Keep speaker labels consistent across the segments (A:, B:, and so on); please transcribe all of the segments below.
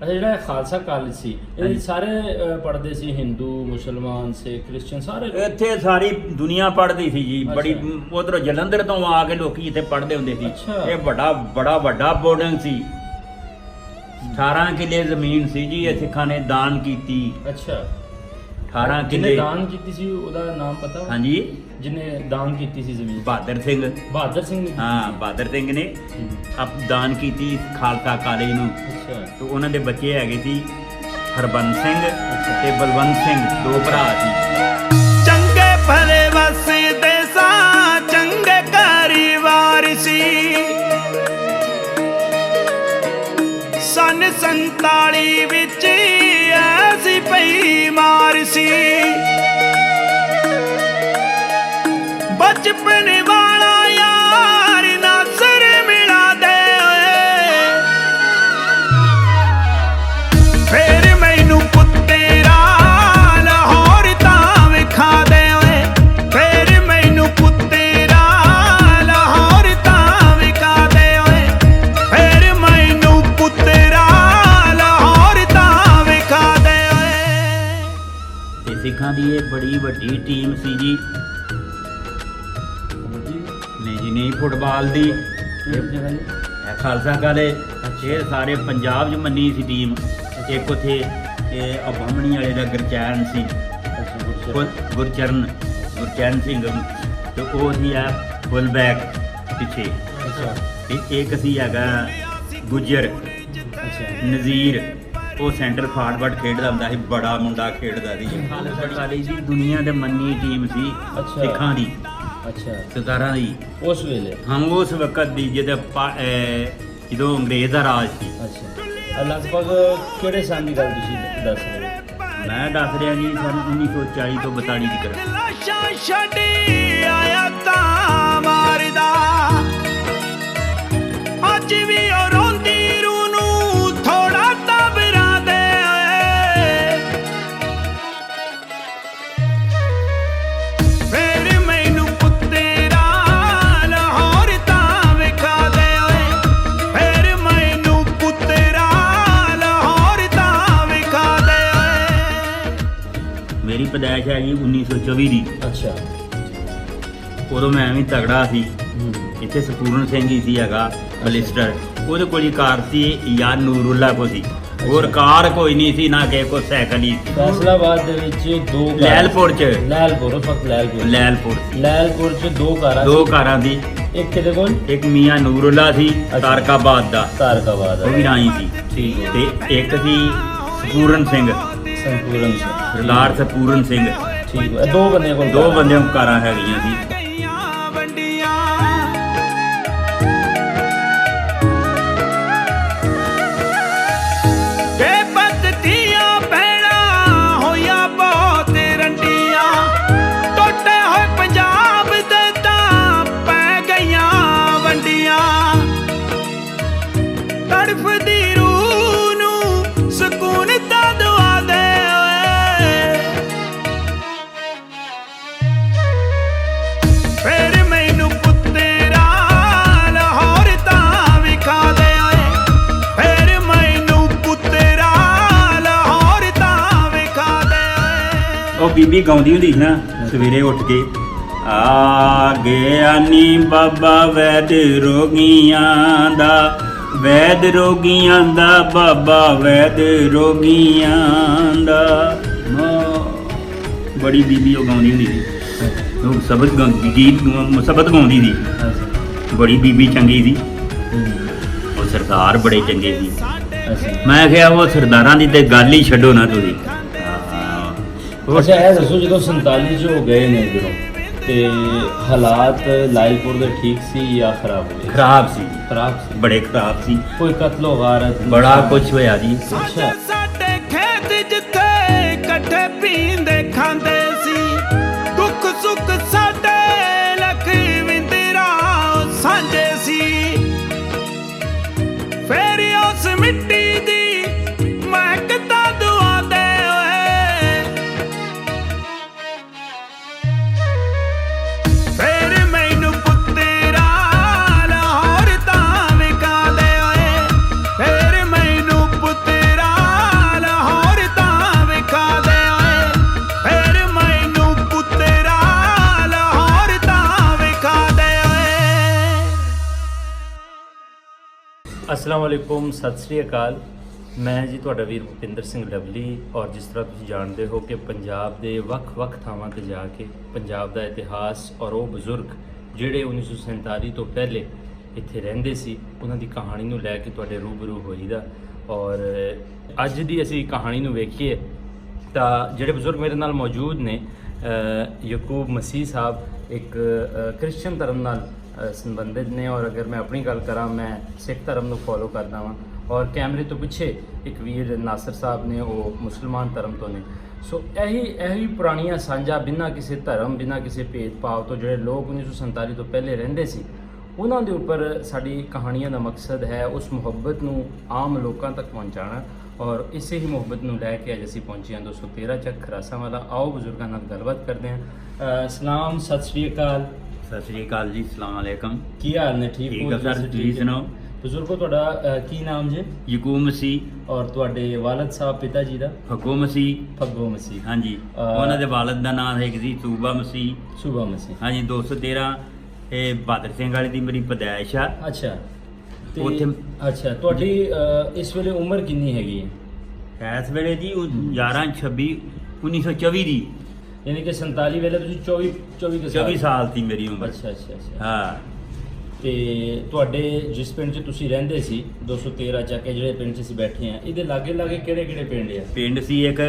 A: ਅੱਛਾ, ਜਿਹੜਾ ਖਾਲਸਾ ਕਾਲਜ ਸੀ ਇਹ ਸਾਰੇ ਪੜ੍ਹਦੇ ਸੀ, ਹਿੰਦੂ, ਮੁਸਲਮਾਨ, ਸਿੱਖ, ਕ੍ਰਿਸਚਨ ਸਾਰੇ?
B: ਇੱਥੇ ਸਾਰੀ ਦੁਨੀਆ ਪੜ੍ਹਦੀ ਸੀ ਜੀ। ਬੜੀ ਉਧਰੋਂ ਜਲੰਧਰ ਤੋਂ ਆ ਕੇ ਲੋਕੀ ਇੱਥੇ ਪੜ੍ਹਦੇ ਹੁੰਦੇ ਸੀ। ਇਹ ਬੜਾ ਵੱਡਾ ਬੋਰਡਿੰਗ ਸੀ। 18 ਕਿੱਲੇ ਜ਼ਮੀਨ ਸੀ ਜੀ, ਇਹ ਸਿੱਖਾਂ ਨੇ ਦਾਨ ਕੀਤੀ।
A: ਅੱਛਾ,
B: 18 ਕਿੱਲੇ
A: ਜਿਹਨੇ ਦਾਨ ਕੀਤੀ ਸੀ ਉਹਦਾ ਨਾਮ ਪਤਾ?
B: ਹਾਂਜੀ,
A: ਜਿਹਨੇ ਦਾਨ ਕੀਤੀ ਸੀ ਜ਼ਮੀਨ?
B: ਬਹਾਦਰ ਸਿੰਘ।
A: ਬਹਾਦਰ ਸਿੰਘ ਨੇ?
B: ਹਾਂ, ਬਹਾਦਰ ਸਿੰਘ ਨੇ ਦਾਨ ਕੀਤੀ ਖਾਲਸਾ ਕਾਲਜ ਨੂੰ।
A: ਅੱਛਾ,
B: ਤੇ ਉਹਨਾਂ ਦੇ ਬੱਚੇ ਹੈਗੇ ਸੀ ਹਰਬੰਸ ਸਿੰਘ ਤੇ ਬਲਵੰਤ ਸਿੰਘ, 2 ਭਰਾ ਸੀ।
C: ਚੰਗੇ ਭਲੇ ਵਸਦੇ ਸਾਂ, ਚੰਗੇ ਘਰ-ਵਾਰ ਸੀ। ਸੰਨ 47 ਵਿੱਚ ਐਸੀ ਪਈ ਮਾਰ ਸੀ। ਬਚਪਨ ਵਾਲਾ ਯਾਰ ਨਾਸਰ ਮਿਲਾ ਦੇ ਓਏ, ਫੇਰ ਮੈਨੂੰ ਪੁੱਤਰਾ ਲਾਹੌਰ ਤਾਂ ਵਿਖਾ ਦੇ ਓਏ, ਫੇਰ ਮੈਨੂੰ ਪੁੱਤਰਾ ਲਾਹੌਰ ਤਾਂ ਵਿਖਾ ਦੇ ਓਏ, ਫੇਰ ਮੈਨੂੰ ਪੁੱਤਰਾ ਲਾਹੌਰ ਤਾਂ ਵਿਖਾ ਦੇ ਓਏ।
B: ਤੇ ਸਿੱਖਾਂ ਦੀ ਇਹ ਬੜੀ ਵੱਡੀ ਟੀਮ ਸੀ ਜੀ। ਨਹੀਂ ਜੀ, ਨਹੀਂ ਫੁੱਟਬਾਲ ਦੀ। ਇਹ ਖਾਲਸਾ ਕਾਲਜ, ਇਹ ਸਾਰੇ ਪੰਜਾਬ 'ਚ ਮੰਨੀ ਸੀ ਟੀਮ। ਇੱਕ ਉੱਥੇ ਇਹ ਅਬਾਮਣੀ ਵਾਲੇ ਦਾ ਗੁਰਚਰਨ ਸੀ, ਗੁਰਚਰਨ ਸਿੰਘ, ਤੇ ਉਹ ਸੀ ਆ ਫੁੱਲ ਬੈਕ ਪਿੱਛੇ। ਤੇ ਇੱਕ ਸੀ ਹੈਗਾ ਗੁੱਜਰ ਨਜ਼ੀਰ, ਉਹ ਸੈਂਟਰ ਫਾਰਵਰਡ ਖੇਡਦਾ ਹੁੰਦਾ ਸੀ, ਬੜਾ ਮੁੰਡਾ ਖੇਡਦਾ ਸੀ। ਖਾਲਸਾ ਕਾਲਜ ਦੀ ਦੁਨੀਆ ਦੇ ਮੰਨੀ ਟੀਮ ਸੀ ਸਿੱਖਾਂ ਦੀ।
A: ਅੱਛਾ,
B: 17 ਦੀ
A: ਉਸ ਵੇਲੇ?
B: ਹਾਂ, ਉਸ ਵਕਤ ਦੀ ਜਦੋਂ ਅੰਗਰੇਜ਼ ਦਾ ਰਾਜ ਸੀ।
A: ਅੱਛਾ, ਲਗਭਗ ਕਿਹੜੇ ਸਾਲ ਦੀ ਗੱਲ ਤੁਸੀਂ ਦੱਸ ਰਹੇ ਹੋ?
B: ਮੈਂ ਦੱਸ ਰਿਹਾ ਜੀ ਸਨ 1940 ਤੋਂ 42 ਦੀ ਕਰ।
C: ਲਾਸ਼ਾਂ ਛੱਡ ਆਇਆ ਤਾਂ ਮਾਰਦਾ, ਅੱਜ ਵੀ ਉਹ ਰੋਂਦੀ ਰੂਹ ਨੂੰ ਥੋੜਾ ਤਬਰਾ ਦੇ ਓਏ, ਫੇਰ ਮੈਨੂੰ ਪੁੱਤਰਾ ਲਾਹੌਰ ਤਾਂ ਵਿਖਾ ਦੇ ਓਏ, ਫੇਰ ਮੈਨੂੰ ਪੁੱਤਰਾ ਲਾਹੌਰ ਤਾਂ ਵਿਖਾ ਦੇ ਓਏ।
B: ਮੇਰੀ ਪੈਦਾਇਸ਼ ਹੈਗੀ 1924 ਦੀ।
A: ਅੱਛਾ,
B: ਉਦੋਂ ਮੈਂ ਵੀ ਤਗੜਾ ਸੀ। ਇੱਥੇ ਸਪੂਰਨ ਸਿੰਘ ਹੀ ਸੀ ਹੈਗਾ ਬਲਿਸਟਰ, ਉਹਦੇ ਕੋਲ ਹੀ ਕਾਰ ਸੀ ਜਾਂ ਨੂਰੁੱਲਾ ਕੋ ਸੀ। ਹੋਰ ਕਾਰ ਕੋਈ ਨਹੀਂ ਸੀ, ਨਾ ਕਿਸੇ ਕੋ ਸਾਈਕਲ ਹੀ ਸੀ।
A: ਫੈਸਲਾਬਾਦ ਦੇ ਵਿੱਚ 2
B: ਲੈਲਪੁਰ ਚ,
A: ਲੈਲਪੁਰ ਚ 2 ਕਾਰਾਂ?
B: 2 ਕਾਰਾਂ ਦੀ।
A: ਇੱਕ ਕਿਹਦੇ ਕੋਲ?
B: ਇੱਕ ਮੀਆਂ ਨੂਰੁੱਲਾ ਸੀ ਤਾਰਕਾਬਾਦ ਦਾ,
A: ਤਾਰਕਾਬਾਦ,
B: ਉਹ ਵੀ ਰਾਈ ਸੀ।
A: ਠੀਕ ਹੈ।
B: ਤੇ ਇੱਕ ਸੀ ਸਪੂਰਨ ਸਿੰਘ,
A: ਸੰਪੂਰਨ ਸਿੰਘ,
B: ਸਰਦਾਰ ਸਪੂਰਨ ਸਿੰਘ।
A: ਠੀਕ ਹੈ, 2 ਬੰਦਿਆਂ ਕੋਲ?
B: 2 ਬੰਦਿਆਂ ਕੋਲ ਕਾਰਾਂ ਹੈਗੀਆਂ ਸੀ।
C: ਗਈਆਂ ਵੰਡੀਆਂ ਬੇਪਤੀਆਂ ਭੈਣਾਂ ਹੋਈਆਂ ਬਹੁਤ ਰੰਡੀਆਂ, ਟੁੱਟੇ ਹੋਏ ਪੰਜਾਬ ਦੇ ਤਾਂ ਪੈ ਗਈਆਂ ਵੰਡੀਆਂ, ਤੜਫਦੀ ਰੂਹ ਨੂੰ ਸਕੂਨ ਤਾਂ ਦੁਆ ਦੇ ਓਏ, ਫੇਰ ਮੈਨੂੰ ਪੁੱਤਰਾ ਲਾਹੌਰ ਤਾਂ ਵਿਖਾ ਦੇ ਓਏ, ਫੇਰ ਮੈਨੂੰ ਪੁੱਤਰਾ ਲਾਹੌਰ ਤਾਂ ਵਿਖਾ ਦੇ ਓਏ।
B: ਉਹ ਬੀਬੀ ਗਾਉਂਦੀ ਹੁੰਦੀ ਸੀ ਨਾ ਸਵੇਰੇ ਉੱਠ ਕੇ, ਆ ਗਿਆ ਨੀ ਬਾਬਾ ਵੈਦ ਰੋਗੀਆਂ ਦਾ, ਵੈਦ ਰੋਗੀਆਂ ਦਾ ਬਾਬਾ, ਵੈਦ ਰੋਗੀਆਂ ਦਾ। ਬੜੀ ਬੀਬੀ ਉਹ ਗਾਉਂਦੀ ਹੁੰਦੀ ਸੀ, ਉਹ ਸ਼ਬਦ ਗਾਉਂਦੀ ਸੀ। ਬੜੀ ਬੀਬੀ ਚੰਗੀ ਸੀ, ਉਹ ਸਰਦਾਰ ਬੜੇ ਚੰਗੇ ਸੀ। ਮੈਂ ਕਿਹਾ ਉਹ ਸਰਦਾਰਾਂ ਦੀ ਤੇ ਗੱਲ ਹੀ ਛੱਡੋ ਨਾ ਤੁਸੀਂ।
A: ਅੱਛਾ, ਇਹ ਦੱਸੋ ਜਦੋਂ 47 ਚ ਹੋ ਗਏ ਨੇ ਇੱਧਰੋਂ, ਤੇ ਹਾਲਾਤ ਲਾਇਲਪੁਰ ਦੇ ਠੀਕ ਸੀ ਜਾਂ ਖਰਾਬ ਹੋ ਗਏ?
B: ਖਰਾਬ ਸੀ,
A: ਖਰਾਬ ਸੀ,
B: ਬੜੇ ਖਰਾਬ ਸੀ।
A: ਕੋਈ ਕਤਲੋ ਗਾਰਤ?
B: ਬੜਾ ਕੁਛ ਹੋਇਆ ਜੀ।
A: ਅੱਛਾ,
C: ਸਾਡੇ ਖੇਤ ਜਿੱਥੇ ਇਕੱਠੇ ਪੀਂਦੇ ਖਾਂਦੇ ਸੀ, ਦੁੱਖ ਸੁੱਖ ਸਾਡੇ ਲਖਵਿੰਦਰਾ ਸਾਂਝੇ ਸੀ, ਫੇਰ ਉਸ ਮਿੱਟੀ ਦੀ ਮਹਿਕਤਾ ਦੁਆ ਦੇ ਓਏ, ਫੇਰ ਮੈਨੂੰ ਪੁੱਤਰਾ ਲਾਹੌਰ ਤਾਂ ਵਿਖਾ ਦੇ ਓਏ, ਫੇਰ ਮੈਨੂੰ ਪੁੱਤਰਾ
A: अस्सलाम वालेकुम, सत श्री अकाल। ਮੈਂ ਜੀ ਤੁਹਾਡਾ ਵੀਰ ਭੁਪਿੰਦਰ ਸਿੰਘ ਲਵਲੀ। ਔਰ ਜਿਸ ਤਰ੍ਹਾਂ ਤੁਸੀਂ ਜਾਣਦੇ ਹੋ ਕਿ ਪੰਜਾਬ ਦੇ ਵੱਖ-ਵੱਖ ਥਾਵਾਂ ਤੇ ਜਾ ਕੇ ਪੰਜਾਬ ਦਾ ਇਤਿਹਾਸ ਔਰ ਉਹ ਬਜ਼ੁਰਗ ਜਿਹੜੇ 1947 ਤੋਂ ਪਹਿਲੇ ਇੱਥੇ ਰਹਿੰਦੇ ਸੀ ਉਹਨਾਂ ਦੀ ਕਹਾਣੀ ਨੂੰ ਲੈ ਕੇ ਤੁਹਾਡੇ ਰੂਬਰੂ ਹੋਈਦਾ। ਔਰ ਅੱਜ ਦੀ ਅਸੀਂ ਕਹਾਣੀ ਨੂੰ ਵੇਖੀਏ ਤਾਂ ਜਿਹੜੇ ਬਜ਼ੁਰਗ ਮੇਰੇ ਨਾਲ ਮੌਜੂਦ ਨੇ, ਯਕੂਬ ਮਸੀਹ ਸਾਹਿਬ ਇੱਕ ਕ੍ਰਿਸਚਨ ਧਰਮ ਨਾਲ ਸੰਬੰਧਿਤ ਨੇ, ਔਰ ਅਗਰ ਮੈਂ ਆਪਣੀ ਗੱਲ ਕਰਾਂ ਮੈਂ ਸਿੱਖ ਧਰਮ ਨੂੰ ਫੋਲੋ ਕਰਦਾ ਵਾਂ। ਔਰ ਕੈਮਰੇ ਤੋਂ ਪਿੱਛੇ ਇੱਕ ਵੀਰ ਨਾਸਰ ਸਾਹਿਬ ਨੇ, ਉਹ ਮੁਸਲਮਾਨ ਧਰਮ ਤੋਂ ਨੇ। ਸੋ ਇਹੀ ਪੁਰਾਣੀਆਂ ਸਾਂਝਾਂ ਬਿਨਾਂ ਕਿਸੇ ਧਰਮ, ਬਿਨਾਂ ਕਿਸੇ ਭੇਦਭਾਵ ਤੋਂ ਜਿਹੜੇ ਲੋਕ 1947 ਤੋਂ ਪਹਿਲੇ ਰਹਿੰਦੇ ਸੀ ਉਹਨਾਂ ਦੇ ਉੱਪਰ ਸਾਡੀ ਕਹਾਣੀਆਂ ਦਾ ਮਕਸਦ ਹੈ ਉਸ ਮੁਹੱਬਤ ਨੂੰ ਆਮ ਲੋਕਾਂ ਤੱਕ ਪਹੁੰਚਾਉਣਾ। ਔਰ ਇਸੇ ਹੀ ਮੁਹੱਬਤ ਨੂੰ ਲੈ ਕੇ ਅੱਜ ਅਸੀਂ ਪਹੁੰਚੇ ਹਾਂ 213 ਚੱਕ ਖਰਾਸਾਂ ਵਾਲਾ। ਆਓ ਬਜ਼ੁਰਗਾਂ ਨਾਲ ਗੱਲਬਾਤ ਕਰਦੇ ਹਾਂ। ਸਲਾਮ, ਸਤਿ ਸ਼੍ਰੀ ਅਕਾਲ।
B: ਸਤਿ ਸ੍ਰੀ ਅਕਾਲ ਜੀ, ਸਲਾਮ ਅਲੈਕਮ।
A: ਕੀ ਹਾਲ ਨੇ? ਠੀਕ ਹੋ
B: ਹੈ ਸਰ, ਤੁਸੀਂ ਸੁਣਾਓ।
A: ਬਜ਼ੁਰਗੋ, ਤੁਹਾਡਾ ਕੀ ਨਾਮ ਜੇ?
B: ਯਕੂਬ ਮਸੀਹ।
A: ਔਰ ਤੁਹਾਡੇ ਵਾਲਦ ਸਾਹਿਬ ਪਿਤਾ ਜੀ ਦਾ?
B: ਫੱਗੋ ਮਸੀਹ।
A: ਫੱਗੋ ਮਸੀਹ,
B: ਹਾਂਜੀ। ਉਹਨਾਂ ਦੇ ਵਾਲਦ ਦਾ ਨਾਮ ਹੈ ਜੀ ਸੂਬਾ ਮਸੀਹ।
A: ਸੂਬਾ ਮਸੀਹ, ਹਾਂਜੀ।
B: 213 ਇਹ ਬਹਾਦਰ ਸਿੰਘ ਵਾਲੇ ਦੀ ਮੇਰੀ ਪੈਦਾਇਸ਼ ਆ।
A: ਅੱਛਾ, ਤੇ
B: ਉੱਥੇ
A: ਅੱਛਾ, ਤੁਹਾਡੀ ਇਸ ਵੇਲੇ ਉਮਰ ਕਿੰਨੀ ਹੈਗੀ ਹੈ?
B: ਇਸ ਵੇਲੇ ਜੀ 11/26/1924 ਦੀ,
A: ਯਾਨੀ ਕਿ 47 ਵੇਲੇ ਤੁਸੀਂ 24
B: ਸਾਲ ਸੀ ਮੇਰੀ ਉਮਰ।
A: ਅੱਛਾ ਅੱਛਾ ਅੱਛਾ।
B: ਹਾਂ।
A: ਤੇ ਤੁਹਾਡੇ ਜਿਸ ਪਿੰਡ 'ਚ ਤੁਸੀਂ ਰਹਿੰਦੇ ਸੀ 213 ਚੱਕ, ਜਿਹੜੇ ਪਿੰਡ 'ਚ ਅਸੀਂ ਬੈਠੇ ਆ, ਇਹਦੇ ਲਾਗੇ ਲਾਗੇ ਕਿਹੜੇ ਕਿਹੜੇ ਪਿੰਡ ਆ?
B: ਪਿੰਡ ਸੀ ਇੱਕ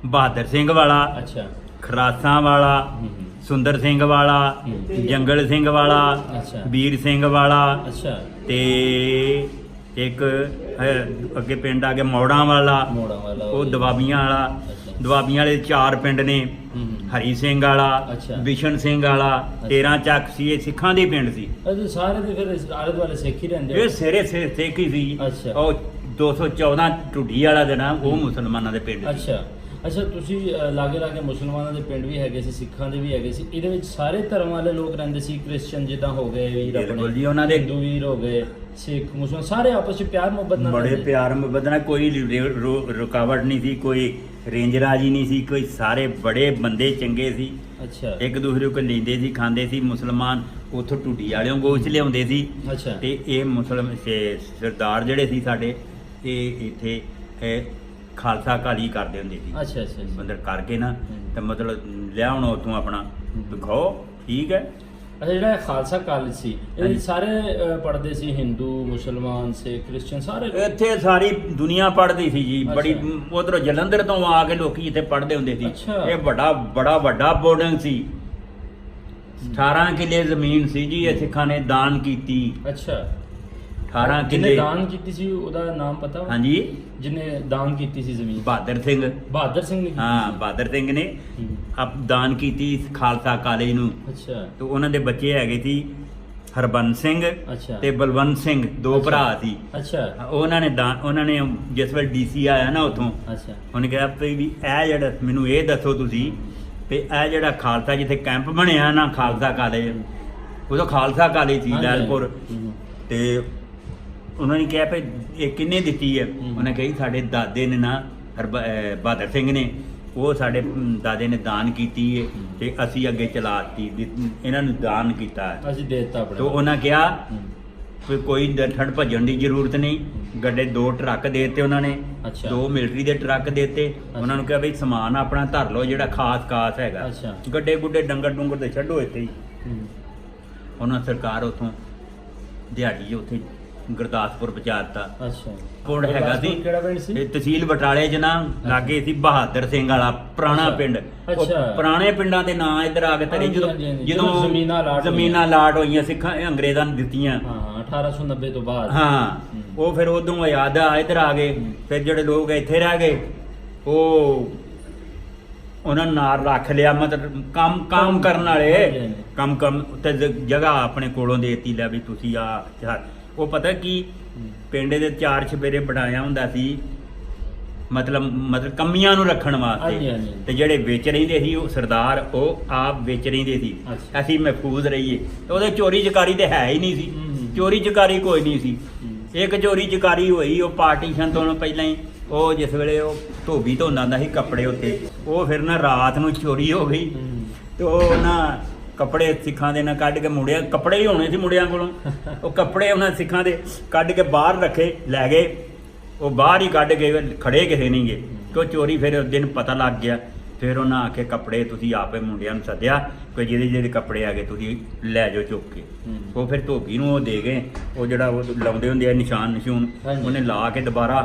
B: ਬਹਾਦਰ ਸਿੰਘ ਵਾਲਾ,
A: ਅੱਛਾ,
B: ਖਰਾਸਾਂ ਵਾਲਾ, ਸੁੰਦਰ ਸਿੰਘ ਵਾਲਾ, ਜੰਗਲ ਸਿੰਘ ਵਾਲਾ,
A: ਅੱਛਾ,
B: ਵੀਰ ਸਿੰਘ ਵਾਲਾ,
A: ਅੱਛਾ,
B: ਤੇ ਇੱਕ ਅੱਗੇ ਪਿੰਡ ਆ ਗਿਆ ਮੋੜਾਂ ਵਾਲਾ,
A: ਮੋੜਾਂ ਵਾਲਾ,
B: ਉਹ ਦਵਾਬੀਆਂ ਵਾਲਾ।
A: ਅੱਛਾ।
B: ਦਵਾਬੀਆਂ ਵਾਲੇ 4 ਪਿੰਡ ਨੇ, ਹਰੀ ਸਿੰਘ ਵਾਲਾ,
A: ਅੱਛਾ,
B: ਬਿਸ਼ਨ ਸਿੰਘ ਵਾਲਾ, 13 ਚੱਕ ਸੀ। ਇਹ ਸਿੱਖਾਂ ਦੇ ਪਿੰਡ ਸੀ।
A: ਅਜੇ ਸਾਰੇ ਦੇ ਫਿਰ ਆਲੇ ਦੁਆਲੇ ਸਿੱਖ ਹੀ ਰਹਿੰਦੇ
B: ਇਹ ਸਿਰੇ ਸਿੱਖ ਹੀ ਸੀ।
A: ਅੱਛਾ।
B: ਉਹ 214 ਢੁੱਡੀ ਵਾਲਾ ਦੇ ਨਾਮ, ਉਹ ਮੁਸਲਮਾਨਾਂ ਦੇ ਪਿੰਡ ਸੀ।
A: ਅੱਛਾ ਅੱਛਾ। ਤੁਸੀਂ ਲਾਗੇ ਲਾਗੇ ਮੁਸਲਮਾਨਾਂ ਦੇ ਪਿੰਡ ਵੀ ਹੈਗੇ ਸੀ, ਸਿੱਖਾਂ ਦੇ ਵੀ ਹੈਗੇ ਸੀ। ਇਹਦੇ ਵਿੱਚ ਸਾਰੇ ਧਰਮ ਵਾਲੇ ਲੋਕ ਰਹਿੰਦੇ ਸੀ? ਕ੍ਰਿਸਚਨ ਜਿੱਦਾਂ ਹੋ ਗਏ ਵੀਰ
B: ਬਿਲਕੁਲ ਜੀ,
A: ਆਪਣੇ,
B: ਉਹਨਾਂ ਦੇ
A: ਹਿੰਦੂ ਵੀਰ ਹੋ ਗਏ, ਸਿੱਖ ਮੁਸਲਮਾਨ, ਸਾਰੇ ਆਪਸ ਵਿੱਚ ਪਿਆਰ ਮੁਹੱਬਤ ਨਾਲ
B: ਬੜੇ
A: ਰਹਿੰਦੇ।
B: ਪਿਆਰ ਮੁਹੱਬਤ ਨਾਲ, ਕੋਈ ਰੁਕਾਵਟ ਨਹੀਂ ਸੀ, ਕੋਈ ਰੇਂਜਰਾਜੀ ਨਹੀਂ ਸੀ, ਕੋਈ ਸਾਰੇ ਬੜੇ ਬੰਦੇ ਚੰਗੇ ਸੀ।
A: ਅੱਛਾ।
B: ਇੱਕ ਦੂਸਰੇ ਕੋਲ ਲੈਂਦੇ ਸੀ, ਖਾਂਦੇ ਸੀ। ਮੁਸਲਮਾਨ ਉਥੋਂ ਟੁੱਡੀ ਵਾਲਿਓਂ ਗੋਸ਼ਤ ਲਿਆਉਂਦੇ ਸੀ।
A: ਅੱਛਾ।
B: ਤੇ ਇਹ ਸਰਦਾਰ ਜਿਹੜੇ ਸੀ ਸਾਡੇ, ਇਹ ਇੱਥੇ ਖਾਲਸਾ ਕਾਲੀ ਕਰਦੇ ਹੁੰਦੇ ਸੀ।
A: ਅੱਛਾ ਅੱਛਾ ਅੱਛਾ।
B: ਬੰਦਰ ਕਰਕੇ ਨਾ, ਤੇ ਮਤਲਬ ਲਿਆਉਣ ਉਥੋਂ ਆਪਣਾ ਦਿਖਾਓ, ਠੀਕ ਹੈ।
A: ਅੱਛਾ, ਜਿਹੜਾ ਇਹ ਖਾਲਸਾ ਕਾਲਜ ਸੀ ਇਹਦੇ ਵਿੱਚ ਸਾਰੇ ਪੜ੍ਹਦੇ ਸੀ? ਹਿੰਦੂ, ਮੁਸਲਮਾਨ, ਸਿੱਖ, ਕ੍ਰਿਸਚਨ ਸਾਰੇ?
B: ਇੱਥੇ ਸਾਰੀ ਦੁਨੀਆ ਪੜ੍ਹਦੀ ਸੀ ਜੀ। ਬੜੀ
A: ਅੱਛਾ।
B: ਉਧਰੋਂ ਜਲੰਧਰ ਤੋਂ ਆ ਕੇ ਲੋਕੀ ਇੱਥੇ ਪੜ੍ਹਦੇ ਹੁੰਦੇ ਸੀ।
A: ਅੱਛਾ।
B: ਇਹ ਬੜਾ ਵੱਡਾ ਬੋਰਡਿੰਗ ਸੀ। 18 ਕਿੱਲੇ ਜ਼ਮੀਨ ਸੀ ਜੀ, ਇਹ ਸਿੱਖਾਂ ਨੇ ਦਾਨ ਕੀਤੀ।
A: ਅੱਛਾ।
B: 18
A: ਜਿਹਨੇ
B: ਕਿੱਲੇ।
A: ਦਾਨ ਕੀਤੀ ਸੀ ਉਹਦਾ ਨਾਮ ਪਤਾ ਵਾ?
B: ਹਾਂਜੀ।
A: ਜਿਹਨੇ ਦਾਨ ਕੀਤੀ ਸੀ ਜ਼ਮੀਨ?
B: ਬਹਾਦਰ ਸਿੰਘ।
A: ਬਹਾਦਰ ਸਿੰਘ ਨੇ ਕੀਤੀ
B: ਹਾਂ,
A: ਸੀ?
B: ਬਹਾਦਰ ਸਿੰਘ ਨੇ
A: ਹੂੰ।
B: ਆਪ ਦਾਨ ਕੀਤੀ ਖਾਲਸਾ ਕਾਲਜ ਨੂੰ।
A: ਅੱਛਾ।
B: ਤੇ ਉਹਨਾਂ ਦੇ ਬੱਚੇ ਹੈਗੇ ਸੀ ਹਰਬੰਸ ਸਿੰਘ
A: ਅੱਛਾ।
B: ਤੇ ਬਲਵੰਤ ਸਿੰਘ, 2 ਭਰਾ ਸੀ।
A: ਅੱਛਾ।
B: ਉਹਨਾਂ ਨੇ ਜਿਸ ਵੇਲੇ ਡੀਸੀ ਆਇਆ ਨਾ ਉੱਥੋਂ,
A: ਅੱਛਾ।
B: ਉਹਨੇ ਕਿਹਾ ਵੀ ਇਹ ਜਿਹੜਾ ਮੈਨੂੰ ਇਹ ਦੱਸੋ ਤੁਸੀਂ ਵੀ ਇਹ ਜਿਹੜਾ ਖਾਲਸਾ ਜਿੱਥੇ ਕੈਂਪ ਬਣਿਆ ਨਾ, ਖਾਲਸਾ ਕਾਲਜ, ਉਦੋਂ ਖਾਲਸਾ ਕਾਲਜ ਸੀ ਲੈਲਪੁਰ। ਤੇ ਉਹਨਾਂ ਨੇ ਕਿਹਾ ਵੀ ਇਹ ਕਿੰਨੇ ਦਿੱਤੀ ਹੈ? ਉਹਨੇ ਕਹੀ ਸਾਡੇ ਦਾਦੇ ਨੇ ਨਾ, ਬਹਾਦਰ ਸਿੰਘ ਨੇ, ਉਹ ਸਾਡੇ ਦਾਦੇ ਨੇ ਦਾਨ ਕੀਤੀ ਹੈ ਤੇ ਅਸੀਂ ਅੱਗੇ ਚਲਾਤੀ, ਇਹਨਾਂ ਨੂੰ ਦਾਨ ਕੀਤਾ ਹੈ।
A: ਅਸੀਂ ਦੇ ਦਿੱਤਾ ਆਪਣਾ।
B: ਤੇ ਉਹਨਾਂ ਕਿਹਾ ਵੀ ਕੋਈ ਠੰਡ ਭੱਜਣ ਦੀ ਜ਼ਰੂਰਤ ਨਹੀਂ। ਗੱਡੇ 2 ਟਰੱਕ ਦੇ ਦਿੱਤੇ ਉਹਨਾਂ ਨੇ।
A: ਅੱਛਾ।
B: 2 ਮਿਲਟਰੀ ਦੇ ਟਰੱਕ ਦੇ ਦਿੱਤੇ। ਉਹਨਾਂ ਨੂੰ ਕਿਹਾ ਵੀ ਸਮਾਨ ਆਪਣਾ ਧਰ ਲਓ ਜਿਹੜਾ ਖਾਸ ਹੈਗਾ।
A: ਅੱਛਾ।
B: ਗੱਡੇ ਗੁੱਡੇ ਡੰਗਰ ਤੇ ਛੱਡੋ ਇੱਥੇ ਹੀ। ਉਹਨਾਂ ਸਰਕਾਰ ਉੱਥੋਂ ਦਿਹਾੜੀ ਉੱਥੇ ਗੁਰਦਾਸਪੁਰ ਪਹੁੰਚਾ ਦਿੱਤਾ।
A: ਅੱਛਾ।
B: ਪਿੰਡ ਹੈਗਾ ਸੀ,
A: ਕਿਹੜਾ ਪਿੰਡ ਸੀ?
B: ਇਹ ਤਹਿਸੀਲ ਬਟਾਲੇ 'ਚ ਨਾ, ਲਾਗੇ ਸੀ ਬਹਾਦਰ ਸਿੰਘ ਵਾਲਾ ਪੁਰਾਣਾ ਪਿੰਡ। ਉਹ ਪੁਰਾਣੇ ਪਿੰਡਾਂ ਦੇ ਨਾਂ ਇੱਧਰ ਆ ਕੇ ਧਰੇ ਜਦੋਂ ਜ਼ਮੀਨਾਂ ਲਾਟ ਹੋਈਆਂ ਸਿੱਖਾਂ ਅੰਗਰੇਜ਼ਾਂ ਨੇ ਦਿੱਤੀਆਂ।
A: ਹਾਂ, 1890 ਤੋਂ ਬਾਅਦ।
B: ਹਾਂ, ਉਹ ਫਿਰ ਉਦੋਂ ਆਜ਼ਾਦ ਆ ਇੱਧਰ ਆ ਗਏ। ਫਿਰ ਜਿਹੜੇ ਲੋਕ ਇੱਥੇ ਰਹਿ ਗਏ ਉਹ ਉਹਨਾਂ ਨਾਲ ਰੱਖ ਲਿਆ, ਮਤਲਬ ਕੰਮ ਕਰਨ ਵਾਲੇ, ਕੰਮ ਤੇ ਜਗ੍ਹਾ ਆਪਣੇ ਕੋਲੋਂ ਦੇਤੀ, ਲੈ ਵੀ ਤੁਸੀਂ ਆ। ਉਹ ਪਤਾ ਕੀ, ਪਿੰਡ ਦੇ 4 ਚੁਫੇਰੇ ਬਣਾਇਆ ਹੁੰਦਾ ਸੀ, ਮਤਲਬ ਕਮੀਆਂ ਨੂੰ ਰੱਖਣ ਵਾਸਤੇ। ਤੇ ਜਿਹੜੇ ਵਿੱਚ ਰਹਿੰਦੇ ਸੀ ਉਹ ਸਰਦਾਰ, ਉਹ ਆਪ ਵਿੱਚ ਰਹਿੰਦੇ ਸੀ। ਅਸੀਂ ਮਹਿਫੂਜ਼ ਰਹੀਏ। ਤੇ ਉਹਦੇ ਚੋਰੀ ਚਕਾਰੀ ਤੇ ਹੈ ਹੀ ਨਹੀਂ ਸੀ। ਚੋਰੀ ਚਕਾਰੀ ਕੋਈ ਨਹੀਂ ਸੀ। ਇੱਕ ਚੋਰੀ ਚਕਾਰੀ ਹੋਈ, ਉਹ ਪਾਰਟੀਸ਼ਨ ਤੋਂ ਪਹਿਲਾਂ ਹੀ, ਉਹ ਜਿਸ ਵੇਲੇ ਉਹ ਧੋਬੀ ਧੋਂਦਾ ਹੁੰਦਾ ਸੀ ਕੱਪੜੇ ਉੱਤੇ, ਉਹ ਫਿਰ ਨਾ ਰਾਤ ਨੂੰ ਚੋਰੀ ਹੋ ਗਈ। ਤੇ ਉਹ ਨਾ ਕੱਪੜੇ ਸਿੱਖਾਂ ਦੇ ਨਾਲ ਕੱਢ ਕੇ ਮੁੰਡਿਆਂ ਕੱਪੜੇ ਹੀ ਹੋਣੇ ਸੀ ਮੁੰਡਿਆਂ ਕੋਲੋਂ ਉਹ ਕੱਪੜੇ ਉਹਨਾਂ ਸਿੱਖਾਂ ਦੇ ਕੱਢ ਕੇ ਬਾਹਰ ਰੱਖੇ ਲੈ ਗਏ ਉਹ ਬਾਹਰ ਹੀ ਕੱਢ ਕੇ ਖੜੇ ਕਿਸੇ ਨਹੀਂ ਗਏ ਕਿਉਂ ਚੋਰੀ ਫਿਰ ਉਸ ਦਿਨ ਪਤਾ ਲੱਗ ਗਿਆ ਫਿਰ ਉਹਨਾਂ ਆ ਕੇ ਕੱਪੜੇ ਤੁਸੀਂ ਆਪੇ ਮੁੰਡਿਆਂ ਨੂੰ ਸੱਦਿਆ ਕੋਈ ਜਿਹਦੇ ਕੱਪੜੇ ਆ ਗਏ ਤੁਸੀਂ ਲੈ ਜਾਓ ਚੁੱਕ ਕੇ ਉਹ ਫਿਰ ਧੋਬੀ ਨੂੰ ਉਹ ਦੇ ਗਏ ਉਹ ਜਿਹੜਾ ਉਹ ਲਾਉਂਦੇ ਹੁੰਦੇ ਆ ਨਿਸ਼ਾਨ ਨਿਸ਼ੂਨ ਉਹਨੇ ਲਾ ਕੇ ਦੁਬਾਰਾ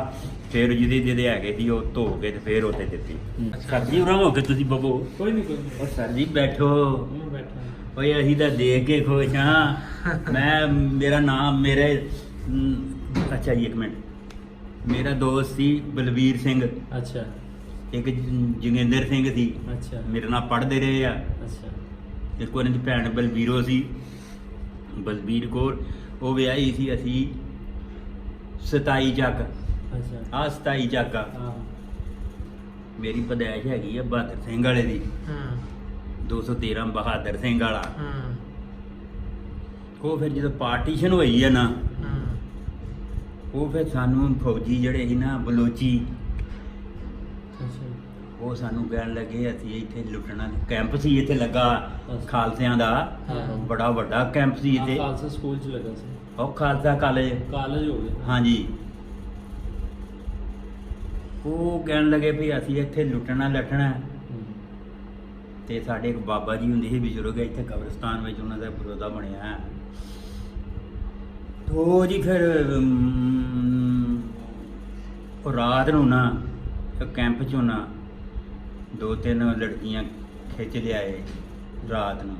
B: ਫਿਰ ਜਿਹਦੇ ਹੈਗੇ ਸੀ ਉਹ ਧੋ ਕੇ ਤੇ ਫਿਰ ਉੱਥੇ ਦਿੱਤੀ ਸਰ ਜੀ ਉਰਾਂ ਹੋ ਕੇ ਤੁਸੀਂ ਬੱਬੋ
A: ਕੋਈ ਨਹੀਂ
B: ਉਹ ਸਰ ਜੀ ਬੈਠੋ
A: ਬੈਠਾ
B: ਓਏ ਅਸੀਂ ਤਾਂ ਦੇਖ ਕੇ ਖੁਸ਼ ਹਾਂ ਮੈਂ ਮੇਰਾ ਨਾਮ ਅੱਛਾ ਜੀ ਇੱਕ ਮਿੰਟ ਮੇਰਾ ਦੋਸਤ ਸੀ ਬਲਵੀਰ ਸਿੰਘ
A: ਅੱਛਾ
B: ਇੱਕ ਜੋਗਿੰਦਰ ਸਿੰਘ ਸੀ
A: ਅੱਛਾ
B: ਮੇਰੇ ਨਾਲ ਪੜ੍ਹਦੇ ਰਹੇ ਆ
A: ਅੱਛਾ
B: ਇੱਕ ਉਹਨਾਂ ਦੀ ਭੈਣ ਬਲਬੀਰੋ ਸੀ ਬਲਬੀਰ ਕੌਰ ਉਹ ਵਿਆਹੀ ਸੀ ਅਸੀਂ 27 ਚੱਕ
A: ਅੱਛਾ
B: ਆ 27 ਚੱਕ ਆ
A: ਹਾਂ
B: ਮੇਰੀ ਪਦਾਇਸ਼ ਹੈਗੀ ਆ ਬਹਾਦਰ ਸਿੰਘ ਵਾਲੇ ਦੀ 213 ਬਹਾਦਰ ਸਿੰਘ ਵਾਲਾ ਉਹ ਫਿਰ ਜਦੋਂ ਪਾਰਟੀਸ਼ਨ ਹੋਈ ਹੈ ਨਾ ਉਹ ਫਿਰ ਸਾਨੂੰ ਫੌਜੀ ਜਿਹੜੇ ਸੀ ਨਾ ਬਲੋਚੀ ਉਹ ਸਾਨੂੰ ਕਹਿਣ ਲੱਗੇ ਅਸੀਂ ਇੱਥੇ ਲੁੱਟਣਾ ਕੈਂਪ ਸੀ ਇੱਥੇ ਲੱਗਾ ਖਾਲਸਿਆਂ ਦਾ ਬੜਾ ਵੱਡਾ ਕੈਂਪ ਸੀ ਇੱਥੇ
A: ਖਾਲਸਾ ਸਕੂਲ ਚ ਲੱਗਾ ਸੀ
B: ਉਹ ਖਾਲਸਾ ਕਾਲਜ
A: ਹੋ ਗਿਆ
B: ਹਾਂਜੀ ਉਹ ਕਹਿਣ ਲੱਗੇ ਵੀ ਅਸੀਂ ਇੱਥੇ ਲੁੱਟਣਾ ਲੱਟਣਾ ਤੇ ਸਾਡੇ ਇੱਕ ਬਾਬਾ ਜੀ ਹੁੰਦੇ ਸੀ ਬਜ਼ੁਰਗ ਇੱਥੇ ਕਬਰਸਤਾਨ ਵਿੱਚ ਉਹਨਾਂ ਦਾ ਬਰੋਦਾ ਬਣਿਆ ਤੋ ਜੀ ਫਿਰ ਉਹ ਰਾਤ ਨੂੰ ਨਾ ਕੈਂਪ 'ਚੋਂ ਨਾ 2-3 ਲੜਕੀਆਂ ਖਿੱਚ ਲਿਆਏ ਰਾਤ ਨੂੰ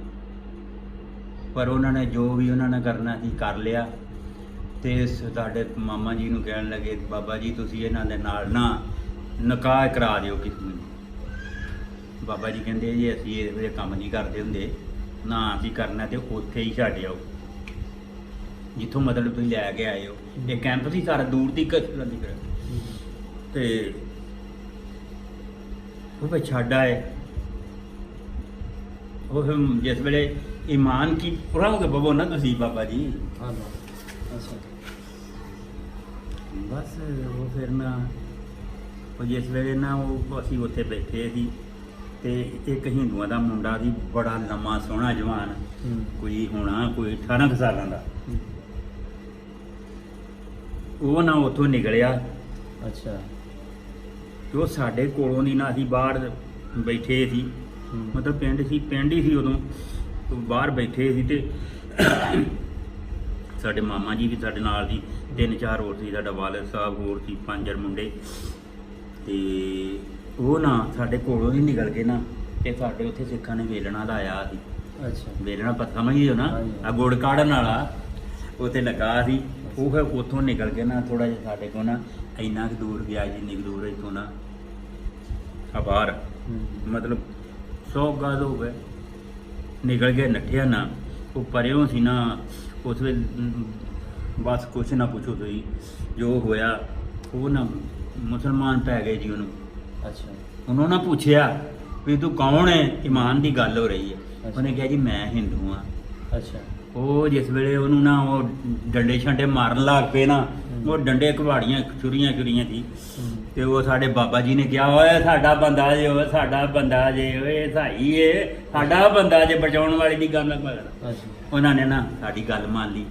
B: ਪਰ ਉਹਨਾਂ ਨੇ ਜੋ ਵੀ ਉਹਨਾਂ ਨੇ ਕਰਨਾ ਸੀ ਕਰ ਲਿਆ ਤੇ ਸਾਡੇ ਮਾਮਾ ਜੀ ਨੂੰ ਕਹਿਣ ਲੱਗੇ ਬਾਬਾ ਜੀ ਤੁਸੀਂ ਇਹਨਾਂ ਦੇ ਨਾਲ ਨਾ ਨਿਕਾਹ ਕਰਾ ਦਿਓ ਕਿਸੇ ਨੂੰ ਬਾਬਾ ਜੀ ਕਹਿੰਦੇ ਜੀ ਅਸੀਂ ਇਹ ਕੰਮ ਨਹੀਂ ਕਰਦੇ ਹੁੰਦੇ ਨਾ ਅਸੀਂ ਕਰਨਾ ਤੇ ਉੱਥੇ ਹੀ ਛੱਡ ਆਓ ਜਿੱਥੋਂ ਮਤਲਬ ਤੁਸੀਂ ਲੈ ਕੇ ਆਏ ਹੋ ਇਹ ਕੈਂਪ ਸੀ ਸਾਰਾ ਦੂਰ ਦੀ ਕਸਰ ਦੀ ਤੇ ਉਹ ਫਿਰ ਛੱਡ ਆਏ ਉਹ ਫਿਰ ਜਿਸ ਵੇਲੇ ਈਮਾਨ ਕੀ ਪੁਰਾਓਗੇ ਬਬੋ ਨਾ ਤੁਸੀਂ ਬਾਬਾ ਜੀ
A: ਹਾਂ ਅੱਛਾ
B: ਬਸ ਉਹ ਫਿਰ ਨਾ ਉਹ ਜਿਸ ਵੇਲੇ ਨਾ ਉਹ ਅਸੀਂ ਉੱਥੇ ਬੈਠੇ ਸੀ ਤੇ ਇੱਕ ਹਿੰਦੂਆਂ ਦਾ ਮੁੰਡਾ ਸੀ ਬੜਾ ਲੰਮਾ ਸੋਹਣਾ ਜਵਾਨ ਕੋਈ ਹੋਣਾ ਕੋਈ 18 ਕੁ ਸਾਲਾਂ ਦਾ ਉਹ ਨਾ ਉੱਥੋਂ ਨਿਕਲਿਆ
A: ਅੱਛਾ
B: ਤੇ ਉਹ ਸਾਡੇ ਕੋਲੋਂ ਦੀ ਨਾ ਅਸੀਂ ਬਾਹਰ ਬੈਠੇ ਸੀ ਮਤਲਬ ਪਿੰਡ ਹੀ ਸੀ ਉਦੋਂ ਬਾਹਰ ਬੈਠੇ ਸੀ ਤੇ ਸਾਡੇ ਮਾਮਾ ਜੀ ਵੀ ਸਾਡੇ ਨਾਲ ਸੀ 3-4 ਹੋਰ ਸੀ ਸਾਡਾ ਵਾਲਿਦ ਸਾਹਿਬ ਹੋਰ ਸੀ 5 ਮੁੰਡੇ ਤੇ ਉਹ ਨਾ ਸਾਡੇ ਕੋਲੋਂ ਹੀ ਨਿਕਲ ਕੇ ਨਾ ਤੇ ਸਾਡੇ ਉੱਥੇ ਸਿੱਖਾਂ ਨੇ ਵੇਲਣਾ ਲਾਇਆ ਸੀ
A: ਅੱਛਾ
B: ਵੇਲਣਾ ਪਤਾ ਸਮਝਿਓ ਨਾ ਆ ਗੁੜ ਕਾੜਨ ਵਾਲਾ ਉੱਥੇ ਲੱਗਾ ਸੀ ਉਹ ਫਿਰ ਉੱਥੋਂ ਨਿਕਲ ਕੇ ਨਾ ਥੋੜਾ ਜਿਹਾ ਸਾਡੇ ਕੋਲ ਨਾ ਇੰਨਾ ਕੁ ਦੂਰ ਗਿਆ ਜਿੰਨੀ ਕੁ ਦੂਰ ਇੱਥੋਂ ਨਾ ਆ ਬਾਹਰ ਮਤਲਬ 100 ਗਜ਼ ਹੋ ਗਏ ਨਿਕਲ ਕੇ ਨੱਠਿਆ ਨਾ ਉਹ ਪਰਿਓਂ ਸੀ ਨਾ ਉਸ ਵੇਲੇ ਬਸ ਕੁਛ ਨਾ ਪੁੱਛੋ ਤੁਸੀਂ ਜੋ ਹੋਇਆ ਉਹ ਨਾ ਮੁਸਲਮਾਨ ਪੈ ਗਏ ਜੀ ਉਹਨੂੰ
A: ਅੱਛਾ
B: ਉਹਨੂੰ ਨਾ ਪੁੱਛਿਆ ਵੀ ਤੂੰ ਕੌਣ ਹੈ ਇਮਾਨ ਦੀ ਗੱਲ ਹੋ ਰਹੀ ਹੈ ਉਹਨੇ ਕਿਹਾ ਜੀ ਮੈਂ ਹਿੰਦੂ ਹਾਂ
A: ਅੱਛਾ
B: ਉਹ ਜਿਸ ਵੇਲੇ ਉਹਨੂੰ ਨਾ ਉਹ ਡੰਡੇ ਛੰਡੇ ਮਾਰਨ ਲੱਗ ਪਏ ਨਾ ਉਹ ਡੰਡੇ ਘਵਾੜੀਆਂ ਛੁਰੀਆਂ ਸੀ ਤੇ ਉਹ ਸਾਡੇ ਬਾਬਾ ਜੀ ਨੇ ਕਿਹਾ ਓਏ ਸਾਡਾ ਬੰਦਾ ਜੇ ਓਏ ਸਾਡਾ ਬੰਦਾ ਜੇ ਓਏ ਸਾਈ ਏ ਸਾਡਾ ਬੰਦਾ ਜੇ ਬਚਾਉਣ ਵਾਲੀ ਦੀ ਗੱਲ
A: ਅੱਛਾ
B: ਉਹਨਾਂ ਨੇ ਨਾ ਸਾਡੀ ਗੱਲ ਮੰਨ ਲਈ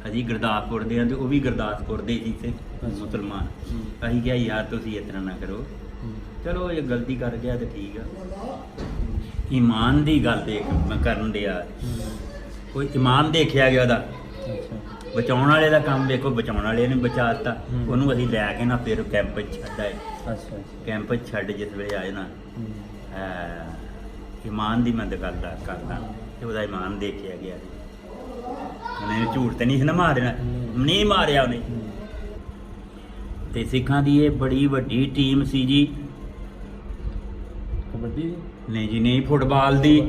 B: ਅਸੀਂ ਗੁਰਦਾਸਪੁਰ ਦੇ ਹਾਂ ਤੇ ਉਹ ਵੀ ਗੁਰਦਾਸਪੁਰ ਦੇ ਸੀ ਤੇ ਮੁਸਲਮਾਨ ਅਸੀਂ ਕਿਹਾ ਯਾਰ ਤੁਸੀਂ ਇਸ ਤਰ੍ਹਾਂ ਨਾ ਕਰੋ ਚਲੋ ਇਹ ਗਲਤੀ ਕਰ ਗਿਆ ਤੇ ਠੀਕ ਆ ਈਮਾਨ ਦੀ ਗੱਲ ਦੇਖ ਮੈਂ ਕਰਨ ਦਿਆ ਕੋਈ ਈਮਾਨ ਦੇਖਿਆ ਗਿਆ ਉਹਦਾ ਬਚਾਉਣ ਵਾਲੇ ਦਾ ਕੰਮ ਵੇਖੋ ਬਚਾਉਣ ਵਾਲੇ ਨੇ ਬਚਾ ਦਿੱਤਾ ਉਹਨੂੰ ਅਸੀਂ ਲੈ ਕੇ ਨਾ ਫਿਰ ਕੈਂਪ 'ਚ ਛੱਡ ਆਏ
A: ਅੱਛਾ
B: ਕੈਂਪ 'ਚ ਛੱਡ ਜਿਸ ਵੇਲੇ ਆਏ ਨਾ ਈਮਾਨ ਦੀ ਮੈਂ ਗੱਲ ਕਰਦਾ ਤੇ ਉਹਦਾ ਈਮਾਨ ਦੇਖਿਆ ਗਿਆ ਉਹਨੇ ਝੂਠ ਤੇ ਨਹੀਂ ਸੀ ਨਾ ਮਾਰਿਆ ਨਹੀਂ ਮਾਰਿਆ ਉਹਨੇ ਤੇ ਸਿੱਖਾਂ ਦੀ ਇਹ ਬੜੀ ਵੱਡੀ ਟੀਮ ਸੀ ਜੀ
A: ਕਬੱਡੀ
B: ਨਹੀਂ ਜੀ ਨਹੀਂ ਫੁੱਟਬਾਲ ਦੀ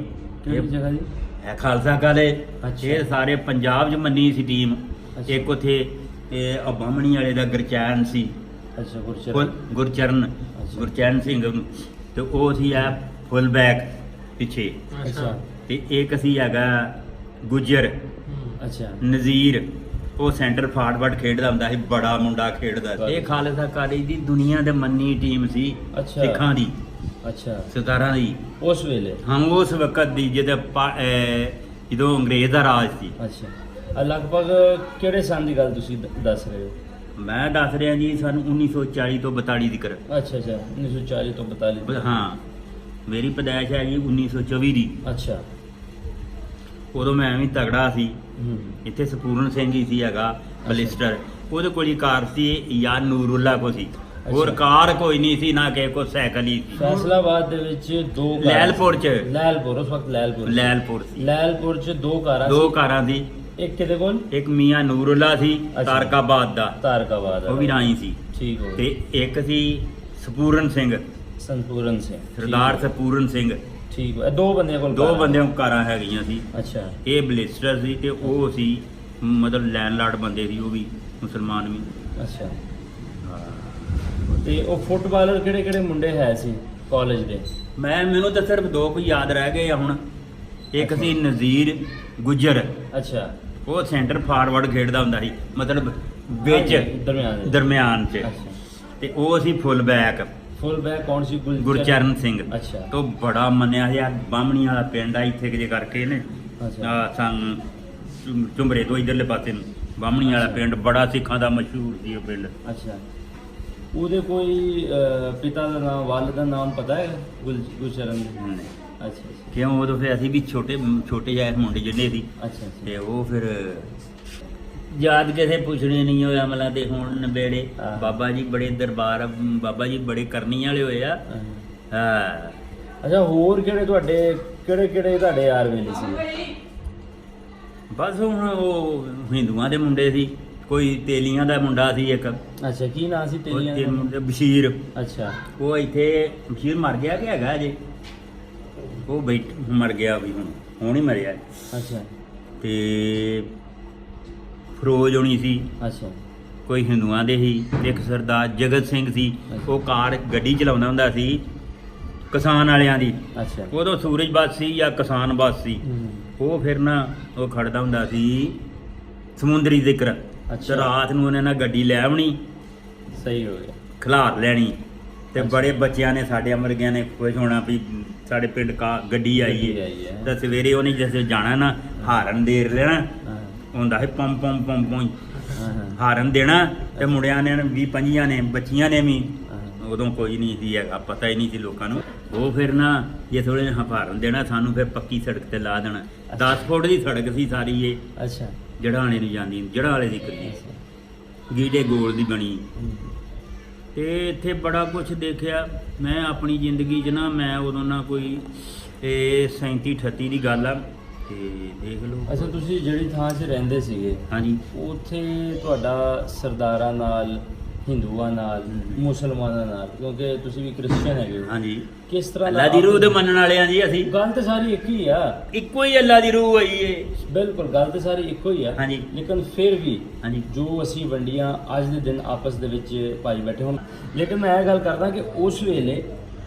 A: ਕਿਹੜੀ ਜਗ੍ਹਾ ਦੀ
B: ਹੈ ਖਾਲਸਾ ਕਾਲਜ
A: ਅੱਛਾ।
B: ਇਹ ਸਾਰੇ ਪੰਜਾਬ 'ਚ ਮੰਨੀ ਸੀ ਟੀਮ
A: ਅੱਛਾ।
B: ਇੱਕ ਉੱਥੇ ਇਹ ਬਾਹਮਣੀ ਵਾਲੇ ਦਾ ਗੁਰਚੈਨ ਸੀ
A: ਅੱਛਾ
B: ਗੁਰਚੈਨ ਸਿੰਘ ਤੇ ਉਹ ਸੀ ਆ ਫੁੱਲ ਬੈਕ ਪਿੱਛੇ
A: ਅੱਛਾ
B: ਤੇ ਇੱਕ ਸੀ ਹੈਗਾ ਗੁੱਜਰ
A: ਅੱਛਾ
B: ਨਜ਼ੀਰ ਉਹ ਸੈਂਟਰ ਫਾਰਵਰਡ ਖੇਡਦਾ ਹੁੰਦਾ ਸੀ ਬੜਾ ਮੁੰਡਾ ਖੇਡਦਾ ਸੀ ਇਹ ਖਾਲਸਾ ਕਾਲਜ ਦੀ ਦੁਨੀਆ ਦੇ ਮੰਨੀ ਟੀਮ ਸੀ
A: ਅੱਛਾ।
B: ਸਿੱਖਾਂ ਦੀ
A: ਅੱਛਾ
B: 17 ਦੀ।
A: ਉਸ ਵੇਲੇ।
B: ਹਾਂ ਉਸ ਵਕਤ ਦੀ ਜਦੋਂ ਅੰਗਰੇਜ਼ ਦਾ ਰਾਜ ਸੀ।
A: ਅੱਛਾ ਲਗਭਗ ਕਿਹੜੇ ਸਾਲ ਦੀ ਗੱਲ ਤੁਸੀਂ ਦੱਸ ਰਹੇ ਹੋ?
B: ਮੈਂ ਦੱਸ ਰਿਹਾ ਜੀ ਸਾਨੂੰ 1940 ਤੋਂ 42 ਦੀ ਕਰ।
A: ਅੱਛਾ 1940 ਤੋਂ 42।
B: ਹਾਂ ਮੇਰੀ ਪੈਦਾਇਸ਼ ਹੈਗੀ 1924 ਦੀ।
A: ਅੱਛਾ
B: ਉਦੋਂ ਮੈਂ ਐਵੇਂ ਤਗੜਾ ਸੀ।
A: ਹੂੰ
B: ਇੱਥੇ ਸਪੂਰਨ ਸਿੰਘ ਹੀ ਸੀ ਹੈਗਾ ਬਲਿਸਟਰ, ਉਹਦੇ ਕੋਲ ਹੀ ਕਾਰ ਸੀ ਜਾਂ ਨੂਰੁੱਲਾ ਕੋ ਸੀ, ਹੋਰ ਕਾਰ ਕੋਈ ਨਹੀਂ ਸੀ, ਨਾ ਕਿਸੇ ਕੋ ਸਾਈਕਲ ਹੀ ਸੀ।
A: ਫੈਸਲਾਬਾਦ ਦੇ ਵਿੱਚ 2
B: ਲੈਲਪੁਰ ਚ
A: ਲੈਲਪੁਰ ਉਸ ਵਕਤ
B: ਲੈਲਪੁਰ ਸੀ।
A: ਲੈਲਪੁਰ ਚ 2 ਕਾਰਾਂ
B: ਦੋ ਕਾਰਾਂ ਸੀ।
A: ਇੱਕ ਕਿਹਦੇ ਕੋਲ?
B: ਇੱਕ ਮੀਆਂ ਨੂਰੁੱਲਾ ਸੀ
A: ਅੱਛਾ।
B: ਤਾਰਕਾਬਾਦ ਦਾ,
A: ਤਾਰਕਾਬਾਦ
B: ਉਹ ਵੀ ਰਾਈ ਸੀ।
A: ਠੀਕ ਹੋ
B: ਤੇ ਇੱਕ ਸੀ ਸਪੂਰਨ ਸਿੰਘ,
A: ਸੰਪੂਰਨ ਸਿੰਘ,
B: ਸਰਦਾਰ ਸਪੂਰਨ ਸਿੰਘ।
A: ਠੀਕ ਹੈ 2 ਬੰਦਿਆਂ ਕੋਲ
B: 2 ਬੰਦਿਆਂ ਕੋਲ ਕਾਰਾਂ ਹੈਗੀਆਂ ਸੀ।
A: ਅੱਛਾ
B: ਇਹ ਬਲਿਸਟਰ ਸੀ ਤੇ ਉਹ ਸੀ ਮਤਲਬ ਲੈਂਡਲਾਰਡ ਬੰਦੇ ਸੀ, ਉਹ ਵੀ ਮੁਸਲਮਾਨ ਵੀ।
A: ਅੱਛਾ ਤੇ ਉਹ ਫੁੱਟਬਾਲਰ ਕਿਹੜੇ ਕਿਹੜੇ ਮੁੰਡੇ ਹੈ ਸੀ ਕਾਲਜ ਦੇ?
B: ਮੈਨੂੰ ਤਾਂ ਸਿਰਫ 2 ਕੋਈ ਯਾਦ ਰਹਿ ਗਏ ਆ ਹੁਣ। ਇੱਕ ਸੀ ਨਜ਼ੀਰ ਗੁੱਜਰ,
A: ਅੱਛਾ
B: ਉਹ ਸੈਂਟਰ ਫਾਰਵਰਡ ਖੇਡਦਾ ਹੁੰਦਾ ਸੀ, ਮਤਲਬ ਵਿੱਚ ਦਰਮਿਆਨ 'ਚ।
A: ਅੱਛਾ
B: ਤੇ ਉਹ ਸੀ ਫੁੱਲ ਬੈਕ
A: ਕੌਣ ਸੀ?
B: ਗੁਰਚਰਨ ਸਿੰਘ।
A: ਅੱਛਾ
B: ਤੋਂ ਬੜਾ ਮੰਨਿਆ ਸੀ। ਬਾਹਮਣੀ ਵਾਲਾ ਪਿੰਡ ਆ ਇੱਥੇ ਕਿ ਜੇ ਕਰਕੇ ਨੇ
A: ਅੱਛਾ
B: ਝੁੰਬਰੇ ਤੋਂ ਇਧਰਲੇ ਪਾਸੇ ਨੂੰ ਬਾਹਮਣੀ ਵਾਲਾ ਪਿੰਡ, ਬੜਾ ਸਿੱਖਾਂ ਦਾ ਮਸ਼ਹੂਰ ਸੀ ਉਹ ਪਿੰਡ।
A: ਅੱਛਾ ਉਹਦੇ ਕੋਈ ਪਿਤਾ ਦਾ ਨਾਮ, ਵਾਲਿਦ ਦਾ ਨਾਮ ਪਤਾ ਹੈ ਗੁਰਚਰਨ ਦੇ? ਅੱਛਾ
B: ਕਿਉਂ ਉਦੋਂ ਫਿਰ ਅਸੀਂ ਵੀ ਛੋਟੇ ਜਿਹੇ ਮੁੰਡੇ ਜਿੰਨੇ ਸੀ।
A: ਅੱਛਾ
B: ਤੇ ਉਹ ਫਿਰ ਯਾਦ ਕਿਸੇ ਪੁੱਛਣੇ ਨਹੀਂ ਹੋਇਆ ਅਮਲਾਂ ਤੇ ਹੁਣ ਨਵੇੜੇ।
A: ਹਾਂ।
B: ਬਾਬਾ ਜੀ ਬੜੇ ਦਰਬਾਰ, ਬਾਬਾ ਜੀ ਬੜੇ ਕਰਨੀ ਵਾਲੇ ਹੋਏ ਆ। ਹਾਂ
A: ਅੱਛਾ ਹੋਰ ਕਿਹੜੇ ਤੁਹਾਡੇ ਯਾਰ ਵੇਲੇ ਸੀ?
B: ਬਸ ਹੁਣ ਉਹ ਹਿੰਦੂਆਂ ਦੇ ਮੁੰਡੇ ਸੀ, ਕੋਈ ਤੇਲੀਆਂ ਦਾ ਮੁੰਡਾ ਸੀ ਇੱਕ।
A: ਅੱਛਾ ਕੀ ਨਾਂ ਸੀ ਤੇਲੀਆਂ ਦਾ?
B: ਮੁੰਡੇ ਬਸ਼ੀਰ।
A: ਅੱਛਾ
B: ਉਹ ਇੱਥੇ ਬਸ਼ੀਰ ਮਰ ਗਿਆ ਕਿ ਹੈਗਾ ਅਜੇ? ਉਹ ਮਰ ਗਿਆ ਵੀ ਹੁਣ ਹੀ ਮਰਿਆ।
A: ਅੱਛਾ
B: ਤੇ ਫਰੋਜ਼ ਹੋਣੀ ਸੀ,
A: ਅੱਛਾ
B: ਕੋਈ ਹਿੰਦੂਆਂ ਦੇ ਸੀ। ਇੱਕ ਸਰਦਾਰ ਜਗਤ ਸਿੰਘ ਸੀ, ਉਹ ਗੱਡੀ ਚਲਾਉਂਦਾ ਹੁੰਦਾ ਸੀ ਕਿਸਾਨ ਵਾਲਿਆਂ ਦੀ।
A: ਅੱਛਾ
B: ਉਦੋਂ ਸੂਰਜ ਬੱਸ ਸੀ ਜਾਂ ਕਿਸਾਨ ਬੱਸ ਸੀ। ਉਹ ਫਿਰ ਨਾ ਉਹ ਖੜਦਾ ਹੁੰਦਾ ਸੀ ਸਮੁੰਦਰੀ ਜ਼ਿਕਰ।
A: ਅੱਛਾ।
B: ਰਾਤ ਨੂੰ ਉਹਨੇ ਨਾ ਗੱਡੀ ਲੈ ਆਉਣੀ,
A: ਸਹੀ ਹੋ ਗਿਆ,
B: ਖਿਲਾਰ ਲੈਣੀ। ਤੇ ਬੜੇ ਬੱਚਿਆਂ ਨੇ ਸਾਡੇ ਅਮਰਗਿਆਂ ਨੇ ਖੁਸ਼ ਹੋਣਾ ਵੀ ਸਾਡੇ ਪਿੰਡ ਗੱਡੀ ਆਈ ਹੈ। ਤਾਂ ਸਵੇਰੇ ਉਹਨੇ ਜਿਵੇਂ ਜਾਣਾ ਨਾ ਹਾਰਨ ਦੇਰ ਲੈਣਾ ਹੁੰਦਾ ਸੀ, ਪੰਮ ਪੰਮ ਪੰਮ ਪੰਮ ਹਾਰਨ ਦੇਣਾ। ਤੇ ਮੁੰਡਿਆਂ ਨੇ 20-25 ਨੇ, ਬੱਚੀਆਂ ਨੇ ਵੀ। ਉਦੋਂ ਕੋਈ ਨਹੀਂ ਸੀ ਹੈਗਾ, ਪਤਾ ਹੀ ਨਹੀਂ ਸੀ ਲੋਕਾਂ ਨੂੰ। ਉਹ ਫਿਰ ਨਾ ਜੇ ਥੋੜੇ ਹਾਰਨ ਦੇਣਾ ਸਾਨੂੰ, ਫਿਰ ਪੱਕੀ ਸੜਕ ਤੇ ਲਾ ਦੇਣਾ। 10 ਫੁੱਟ ਦੀ ਸੜਕ ਸੀ ਸਾਰੀ ਇਹ।
A: ਅੱਛਾ
B: ਜੜਾਣੇ ਨੂੰ ਜਾਂਦੀ, ਜੜਾ ਵਾਲੇ ਦੀ ਕਰੀ ਗੀਟੇ ਗੋਲ ਦੀ ਬਣੀ। ਤੇ ਇੱਥੇ ਬੜਾ ਕੁਝ ਦੇਖਿਆ ਮੈਂ ਆਪਣੀ ਜ਼ਿੰਦਗੀ 'ਚ ਨਾ। ਮੈਂ ਉਦੋਂ ਨਾ ਕੋਈ 37-38 ਦੀ ਗੱਲ ਆ, ਤੇ ਦੇਖ ਲਓ।
A: ਅੱਛਾ ਤੁਸੀਂ ਜਿਹੜੀ ਥਾਂ 'ਚ ਰਹਿੰਦੇ ਸੀਗੇ,
B: ਹਾਂਜੀ,
A: ਉੱਥੇ ਤੁਹਾਡਾ ਸਰਦਾਰਾਂ ਨਾਲ, ਹਿੰਦੂਆਂ ਨਾਲ, ਮੁਸਲਮਾਨਾਂ ਨਾਲ, ਕਿਉਂਕਿ ਤੁਸੀਂ ਵੀ ਕ੍ਰਿਸਚੀਅਨ ਹੈਗੇ ਹੋ,
B: ਹਾਂਜੀ,
A: ਕਿਸ ਤਰ੍ਹਾਂ
B: ਅੱਲਾ ਦੀ ਰੂਹ ਦੇ ਮੰਨਣ ਵਾਲੇ ਆ ਜੀ ਅਸੀਂ।
A: ਗੱਲ ਤੇ ਸਾਰੀ ਇੱਕ ਹੀ ਆ,
B: ਇੱਕੋ ਹੀ ਅੱਲਾ ਦੀ ਰੂਹ ਆਈ ਏ।
A: ਬਿਲਕੁਲ ਗੱਲ ਤੇ ਸਾਰੀ ਇੱਕੋ ਹੀ ਆ।
B: ਹਾਂਜੀ।
A: ਲੇਕਿਨ ਫਿਰ ਵੀ
B: ਹਾਂਜੀ,
A: ਜੋ ਅਸੀਂ ਵੰਡੀਆਂ ਅੱਜ ਦੇ ਦਿਨ ਆਪਸ ਦੇ ਵਿੱਚ ਭਾਈ ਬੈਠੇ ਹੁਣ। ਲੇਕਿਨ ਮੈਂ ਇਹ ਗੱਲ ਕਰਦਾ ਕਿ ਉਸ ਵੇਲੇ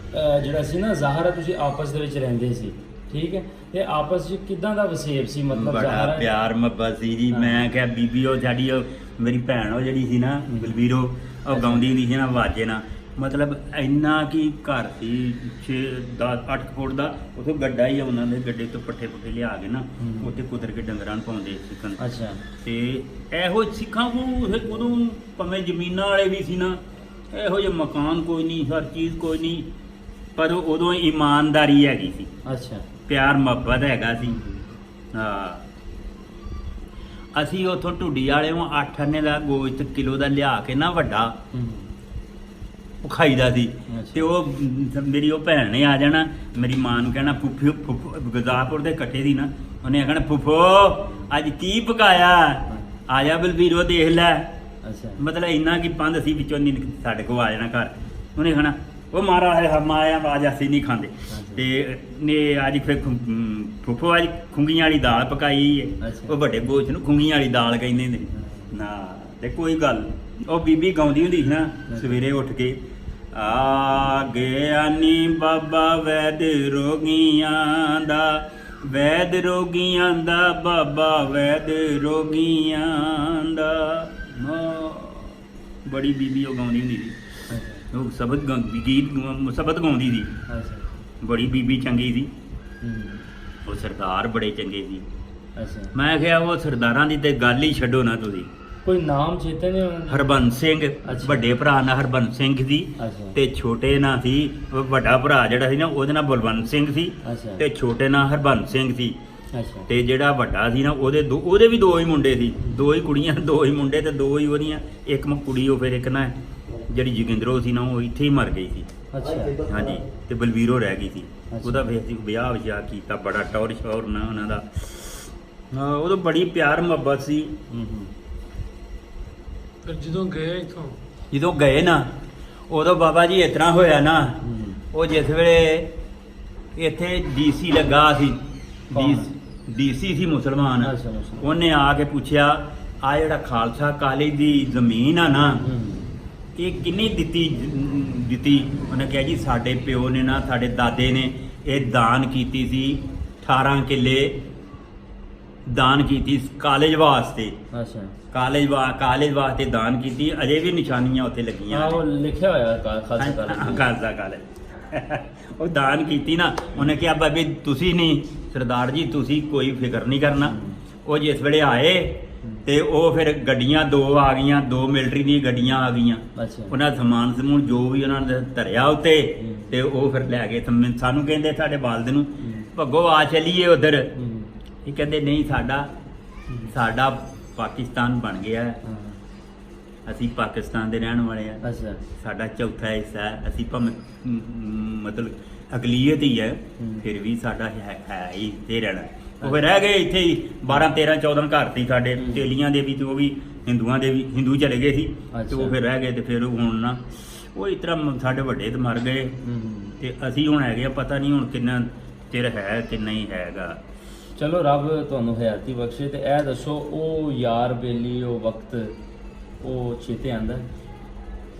A: ਜਿਹੜਾ ਸੀ ਨਾ, ਜ਼ਾਹਰ ਹੈ ਤੁਸੀਂ ਆਪਸ ਦੇ ਵਿੱਚ ਰਹਿੰਦੇ ਸੀ, ਠੀਕ ਹੈ, ਤੇ ਆਪਸ 'ਚ ਕਿੱਦਾਂ ਦਾ ਵਸੇਬ ਸੀ? ਮਤਲਬ
B: ਬੜਾ ਪਿਆਰ ਮੁਹੱਬਤ ਸੀ ਜੀ। ਮੈਂ ਕਿਹਾ ਬੀਬੀ ਉਹ ਸਾਡੀ, ਉਹ ਮੇਰੀ ਭੈਣ ਉਹ ਜਿਹੜੀ ਸੀ ਨਾ ਬਲਬੀਰੋ, ਉਹ ਗਾਉਂਦੀ ਹੁੰਦੀ ਸੀ ਨਾ ਆਵਾਜ਼ੇ ਨਾਲ। ਮਤਲਬ ਇੰਨਾ ਕਿ ਘਰ ਸੀ 6-10-8 ਫੁੱਟ ਦਾ, ਉੱਥੋਂ ਗੱਡਾ ਹੀ ਉਹਨਾਂ ਦੇ ਗੱਡੇ ਤੋਂ ਪੱਠੇ ਲਿਆ ਕੇ ਨਾ ਉੱਥੇ ਕੁਦਰ ਕੇ ਡੰਗਰਾਂ ਨੂੰ ਪਾਉਂਦੇ ਸਿੱਖਣ।
A: ਅੱਛਾ।
B: ਤੇ ਇਹੋ ਸਿੱਖਾਂ ਨੂੰ ਉਦੋਂ ਭਾਵੇਂ ਜ਼ਮੀਨਾਂ ਵਾਲੇ ਵੀ ਸੀ ਨਾ, ਇਹੋ ਜਿਹੇ ਮਕਾਨ ਕੋਈ ਨਹੀਂ, ਹਰ ਚੀਜ਼ ਕੋਈ ਨਹੀਂ, ਪਰ ਉਦੋਂ ਇਮਾਨਦਾਰੀ ਹੈਗੀ ਸੀ।
A: ਅੱਛਾ।
B: ਪਿਆਰ ਮੁਹੱਬਤ ਹੈਗਾ ਸੀ। ਹਾਂ, ਅਸੀਂ ਉੱਥੋਂ ਢੁੱਡੀ ਵਾਲਿਓਂ 8 ਆਨੇ ਦਾ ਗੋਸ਼ਤ ਕਿਲੋ ਦਾ ਲਿਆ ਕੇ ਨਾ ਵੱਡਾ, ਉਹ ਖਾਈਦਾ ਸੀ। ਤੇ ਉਹ ਮੇਰੀ ਉਹ ਭੈਣ ਨੇ ਆ ਜਾਣਾ, ਮੇਰੀ ਮਾਂ ਨੂੰ ਕਹਿਣਾ ਫੁੱਫੂ ਗੁਰਦਾਸਪੁਰ ਦੇ ਇਕੱਠੇ ਦੀ ਨਾ, ਉਹਨੇ ਕਹਿਣਾ ਫੁੱਫੋ ਅੱਜ ਕੀ ਪਕਾਇਆ, ਆ ਜਾ ਬਲਬੀਰੋ ਦੇਖ ਲੈ।
A: ਅੱਛਾ।
B: ਮਤਲਬ ਇੰਨਾ ਕਿ ਪੰਧ ਸੀ ਵਿੱਚੋਂ ਨਹੀਂ ਸਾਡੇ ਕੋਲ ਆ ਜਾਣਾ ਘਰ। ਉਹਨੇ ਕਹਿਣਾ ਉਹ ਮਾਰਾ ਹੈ ਹਮਾਇਆ ਆਵਾਜ਼, ਅਸੀਂ ਨਹੀਂ ਖਾਂਦੇ। ਤੇ ਨੇ ਅੱਜ ਫਿਰ ਫੁੱਫੋ ਅੱਜ ਖੁੰਗੀਆਂ ਵਾਲੀ ਦਾਲ ਪਕਾਈ ਹੈ। ਉਹ ਵੱਡੇ ਗੋਸ਼ ਨੂੰ ਖੁੰਗੀਆਂ ਵਾਲੀ ਦਾਲ ਕਹਿੰਦੇ ਨੇ ਨਾ। ਤੇ ਕੋਈ ਗੱਲ, ਉਹ ਬੀਬੀ ਗਾਉਂਦੀ ਹੁੰਦੀ ਸੀ ਨਾ ਸਵੇਰੇ ਉੱਠ ਕੇ, ਆ ਗਿਆ ਨੀ ਬਾਬਾ ਵੈਦ ਰੋਗੀਆਂ ਦਾ, ਵੈਦ ਰੋਗੀਆਂ ਦਾ ਬਾਬਾ, ਵੈਦ ਰੋਗੀਆਂ ਦਾ। ਬੜੀ ਬੀਬੀ ਉਹ ਗਾਉਂਦੀ ਹੁੰਦੀ ਸੀ। ਉਹ ਗੀਤ ਸ਼ਬਦ ਗਾਉਂਦੀ ਸੀ,
A: ਅੱਛਾ
B: ਬੜੀ ਬੀਬੀ ਚੰਗੀ ਸੀ।
A: ਹੂੰ
B: ਉਹ ਸਰਦਾਰ ਬੜੇ ਚੰਗੇ ਸੀ।
A: ਅੱਛਾ
B: ਮੈਂ ਕਿਹਾ ਉਹ ਸਰਦਾਰਾਂ ਦੀ ਤੇ ਗੱਲ ਹੀ ਛੱਡੋ ਨਾ ਤੁਸੀਂ।
A: ਕੋਈ ਨਾਮ ਚੇਤੇ ਨਹੀਂ ਉਹਨਾਂ ਦਾ?
B: ਹਰਬੰਸ ਸਿੰਘ,
A: ਅੱਛਾ।
B: ਵੱਡੇ ਭਰਾ ਨਾਲ ਹਰਬੰਸ ਸਿੰਘ ਸੀ
A: ਅੱਛਾ
B: ਤੇ ਛੋਟੇ ਨਾਲ ਸੀ ਵੱਡਾ ਭਰਾ ਜਿਹੜਾ ਸੀ ਨਾ ਉਹਦੇ ਨਾਲ ਬਲਵੰਤ ਸਿੰਘ ਸੀ
A: ਅੱਛਾ
B: ਤੇ ਛੋਟੇ ਨਾਲ ਹਰਬੰਸ ਸਿੰਘ ਸੀ।
A: ਅੱਛਾ
B: ਤੇ ਜਿਹੜਾ ਵੱਡਾ ਸੀ ਨਾ ਉਹਦੇ ਵੀ ਦੋ ਹੀ ਮੁੰਡੇ ਸੀ, ਦੋ ਹੀ ਕੁੜੀਆਂ, ਦੋ ਹੀ ਮੁੰਡੇ ਤੇ ਦੋ ਹੀ ਉਹਦੀਆਂ, ਇੱਕ ਕੁੜੀ ਉਹ ਫਿਰ ਇੱਕ ਨਾ ਜਿਹੜੀ ਜੋਗਿੰਦਰੋ ਸੀ ਨਾ ਉਹ ਇੱਥੇ ਹੀ ਮਰ ਗਈ ਸੀ।
A: ਅੱਛਾ
B: ਹਾਂਜੀ ਤੇ ਬਲਵੀਰੋ ਰਹਿ ਗਈ ਸੀ।
A: ਅੱਛਾ।
B: ਉਹਦਾ ਫਿਰ ਅਸੀਂ ਵਿਆਹ ਕੀਤਾ, ਬੜਾ ਟੌਰ ਸ਼ੌਰ ਨਾ ਉਹਨਾਂ ਦਾ। ਉਦੋਂ ਬੜੀ ਪਿਆਰ ਮੁਹੱਬਤ ਸੀ।
A: ਹੂੰ
D: ਫਿਰ ਜਦੋਂ ਗਏ ਇੱਥੋਂ
B: ਜਦੋਂ ਗਏ ਨਾ ਉਦੋਂ ਬਾਬਾ ਜੀ ਇਸ ਤਰ੍ਹਾਂ ਹੋਇਆ ਨਾ,
A: ਹੂੰ
B: ਉਹ ਜਿਸ ਵੇਲੇ ਇੱਥੇ ਡੀਸੀ ਲੱਗਾ ਸੀ,
A: ਕੌਣ?
B: ਡੀਸੀ ਸੀ ਮੁਸਲਮਾਨ,
A: ਅੱਛਾ, ਮੁਸਲਮਾਨ।
B: ਉਹਨੇ ਆ ਕੇ ਪੁੱਛਿਆ ਆ ਜਿਹੜਾ ਖਾਲਸਾ ਕਾਲਜ ਦੀ ਜ਼ਮੀਨ ਆ ਨਾ
A: ਹੂੰ
B: ਇਹ ਕਿੰਨੀ ਦਿੱਤੀ? ਉਹਨੇ ਕਿਹਾ ਜੀ ਸਾਡੇ ਪਿਓ ਨੇ ਨਾ, ਸਾਡੇ ਦਾਦੇ ਨੇ ਇਹ ਦਾਨ ਕੀਤੀ ਸੀ, 18 ਕਿੱਲੇ ਦਾਨ ਕੀਤੀ ਕਾਲਜ ਵਾਸਤੇ।
A: ਅੱਛਾ
B: ਕਾਲਜ ਵਾਸਤੇ ਦਾਨ ਕੀਤੀ, ਅਜੇ ਵੀ ਨਿਸ਼ਾਨੀਆਂ ਉੱਥੇ ਲੱਗੀਆਂ
A: ਹਾਂ ਉਹ
B: ਨੇ।
A: ਲਿਖਿਆ ਹੋਇਆ ਖਾਲਸਾ ਕਾਲਜ।
B: ਖਾਲਸਾ ਕਾਲਜ ਉਹ ਦਾਨ ਕੀਤੀ ਨਾ। ਉਹਨੇ ਕਿਹਾ ਬਾਬੇ ਤੁਸੀਂ ਨਹੀਂ ਸਰਦਾਰ ਜੀ, ਤੁਸੀਂ ਕੋਈ ਫਿਕਰ ਨਹੀਂ ਕਰਨਾ। ਉਹ ਜਿਸ ਵੇਲੇ ਆਏ ਤੇ ਉਹ ਫਿਰ ਗੱਡੀਆਂ ਦੋ ਆ ਗਈਆਂ, ਦੋ ਮਿਲਟਰੀ ਦੀਆਂ ਗੱਡੀਆਂ ਆ ਗਈਆਂ।
A: ਅੱਛਾ
B: ਉਹਨਾਂ ਸਮਾਨ ਸਮੂਨ ਜੋ ਵੀ ਉਹਨਾਂ ਨੇ ਧਰਿਆ ਉੱਤੇ
A: ਹੂੰ।
B: ਤੇ ਉਹ ਫਿਰ ਲੈ ਗਏ। ਸਾਨੂੰ ਕਹਿੰਦੇ ਸਾਡੇ ਬਾਲਦ ਨੂੰ
A: ਹੂੰ।
B: ਭੱਗੋ ਆ ਚੱਲੀਏ ਉਧਰ।
A: ਹੂੰ
B: ਇਹ ਕਹਿੰਦੇ ਨਹੀਂ ਸਾਡਾ ਪਾਕਿਸਤਾਨ ਬਣ ਗਿਆ ਹੈ।
A: ਹਾਂ
B: ਅਸੀਂ ਪਾਕਿਸਤਾਨ ਦੇ ਰਹਿਣ ਵਾਲੇ ਆ।
A: ਅੱਛਾ
B: ਸਾਡਾ ਚੌਥਾ ਹਿੱਸਾ ਹੈ। ਅਸੀਂ ਭਾਵੇਂ ਮਤਲਬ ਅਕਲੀਅਤ ਹੀ ਹੈ,
A: ਹੂੰ।
B: ਫਿਰ ਵੀ ਸਾਡਾ ਹੈ ਹੀ ਤੇ ਰਹਿਣਾ। ਉਹ ਫਿਰ ਰਹਿ ਗਏ ਇੱਥੇ ਹੀ 12 13 14 ਘਰ ਸੀ ਸਾਡੇ
A: ਹੂੰ।
B: ਤੇਲੀਆਂ ਦੇ ਵੀ, ਤੇ ਉਹ ਵੀ ਹਿੰਦੂਆਂ ਦੇ ਵੀ, ਹਿੰਦੂ ਚਲੇ ਗਏ ਸੀ ਤੇ
A: ਅੱਛਾ।
B: ਉਹ ਫਿਰ ਰਹਿ ਗਏ। ਤੇ ਫਿਰ ਹੁਣ ਨਾ ਉਹ ਇਸ ਤਰ੍ਹਾਂ ਸਾਡੇ ਵੱਡੇ ਤੇ ਮਰ ਗਏ
A: ਹੂੰ
B: ਤੇ ਅਸੀਂ ਹੁਣ ਹੈਗੇ ਆ, ਪਤਾ ਨਹੀਂ ਹੁਣ ਕਿੰਨਾ ਚਿਰ ਹੈ ਕਿ ਨਹੀਂ ਹੈਗਾ।
A: ਚਲੋ ਰੱਬ ਤੁਹਾਨੂੰ ਹਯਾਤੀ ਬਖਸ਼ੇ। ਤੇ ਇਹ ਦੱਸੋ ਉਹ ਯਾਰ ਬੇਲੀ ਉਹ ਵਕਤ ਉਹ ਚੇਤੇ ਆਂਦਾ?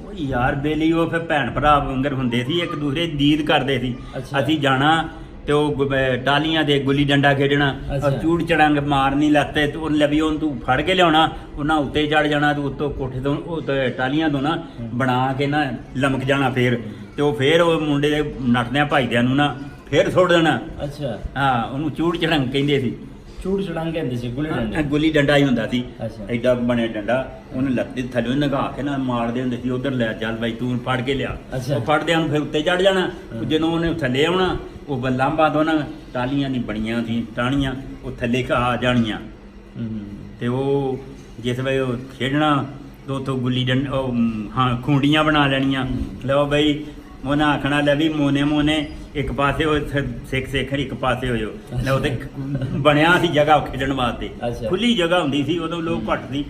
B: ਉਹ ਯਾਰ ਬੇਲੀ ਉਹ ਫਿਰ ਭੈਣ ਭਰਾ ਵਾਂਗਰ ਹੁੰਦੇ ਸੀ, ਇੱਕ ਦੂਸਰੇ ਦੀ ਦੀਦ ਕਰਦੇ ਸੀ।
A: ਅੱਛਾ।
B: ਅਸੀਂ ਜਾਣਾ ਤੇ ਉਹ ਟਾਲੀਆਂ ਦੇ ਗੁੱਲੀ ਡੰਡਾ ਖੇਡਣਾ,
A: ਅੱਛਾ।
B: ਔਰ ਚੂੜ ਚੜਾਂਗ ਮਾਰਨੀ ਲੱਤੇ ਤੇ ਉਹਨੇ ਵੀ ਉਹਨੂੰ ਤੂੰ ਫੜ ਕੇ ਲਿਆਉਣਾ, ਉਹਨਾਂ ਉੱਤੇ ਚੜ ਜਾਣਾ ਤੇ ਉੱਤੋਂ ਕੋਠੇ ਤੋਂ ਉਹ ਤੇ ਟਾਲੀਆਂ ਤੋਂ ਨਾ ਬਣਾ ਕੇ ਨਾ ਲਮਕ ਜਾਣਾ ਫਿਰ, ਤੇ ਉਹ ਫਿਰ ਉਹ ਮੁੰਡੇ ਦੇ ਨੱਠਦਿਆਂ ਭਾਈਦਿਆਂ ਨੂੰ ਨਾ ਫਿਰ ਸੁੱਟ ਦੇਣਾ।
A: ਅੱਛਾ
B: ਹਾਂ ਉਹਨੂੰ ਚੂੜ ਚੜਾਂਗ ਕਹਿੰਦੇ ਸੀ।
A: ਚੂੜ ਚੜਾਂਗੇ ਕਹਿੰਦੇ ਸੀ ਗੁੱਲੀ ਡੰਡੇ।
B: ਗੁੱਲੀ ਡੰਡਾ ਹੀ ਹੁੰਦਾ ਸੀ,
A: ਅੱਛਾ।
B: ਐਡਾ ਬਣਿਆ ਡੰਡਾ, ਉਹਨੂੰ ਲੱਤੇ ਥੱਲੇ ਨਗਾ ਕੇ ਨਾ ਮਾਰਦੇ ਹੁੰਦੇ ਸੀ। ਉਧਰ ਲੈ ਚੱਲ ਬਾਈ ਤੂੰ ਫੜ ਕੇ ਲਿਆ।
A: ਅੱਛਾ।
B: ਉਹ ਫੜਦਿਆਂ ਨੂੰ ਫਿਰ ਉੱਤੇ ਚੜ ਜਾਣਾ।
A: ਹਾਂ।
B: ਜਦੋਂ ਉਹਨੇ ਥੱਲੇ ਆਉਣਾ ਉਹ ਬੱਲਾਂਬਾ ਤੋਂ ਨਾ ਟਾਲੀਆਂ ਨਹੀਂ ਬਣੀਆਂ ਸੀ ਟਾਹਣੀਆਂ, ਉਹ ਥੱਲੇ ਆ ਜਾਣੀਆਂ।
A: ਹੂੰ
B: ਤੇ ਉਹ ਜਿਸ ਵੇਲੇ ਉਹ ਖੇਡਣਾ ਤੇ ਉੱਥੋਂ ਗੁੱਲੀ ਡੰਡਾ ਹਾਂ ਖੂੰਡੀਆਂ ਬਣਾ ਲੈਣੀਆਂ। ਲਓ ਬਈ ਉਹਨਾਂ ਆਖਣਾ ਲੈ ਵੀ ਮੋਨੇ ਇੱਕ ਪਾਸੇ ਉਹ ਸਿੱਖ ਇੱਕ ਪਾਸੇ ਹੋ ਜਾਓ। ਲੈ ਉਹਦੇ ਬਣਿਆ ਸੀ ਜਗ੍ਹਾ ਖੇਡਣ ਵਾਸਤੇ,
A: ਅੱਛਾ।
B: ਖੁੱਲੀ ਜਗ੍ਹਾ ਹੁੰਦੀ ਸੀ ਉਦੋਂ, ਲੋਕ ਘੱਟ ਸੀ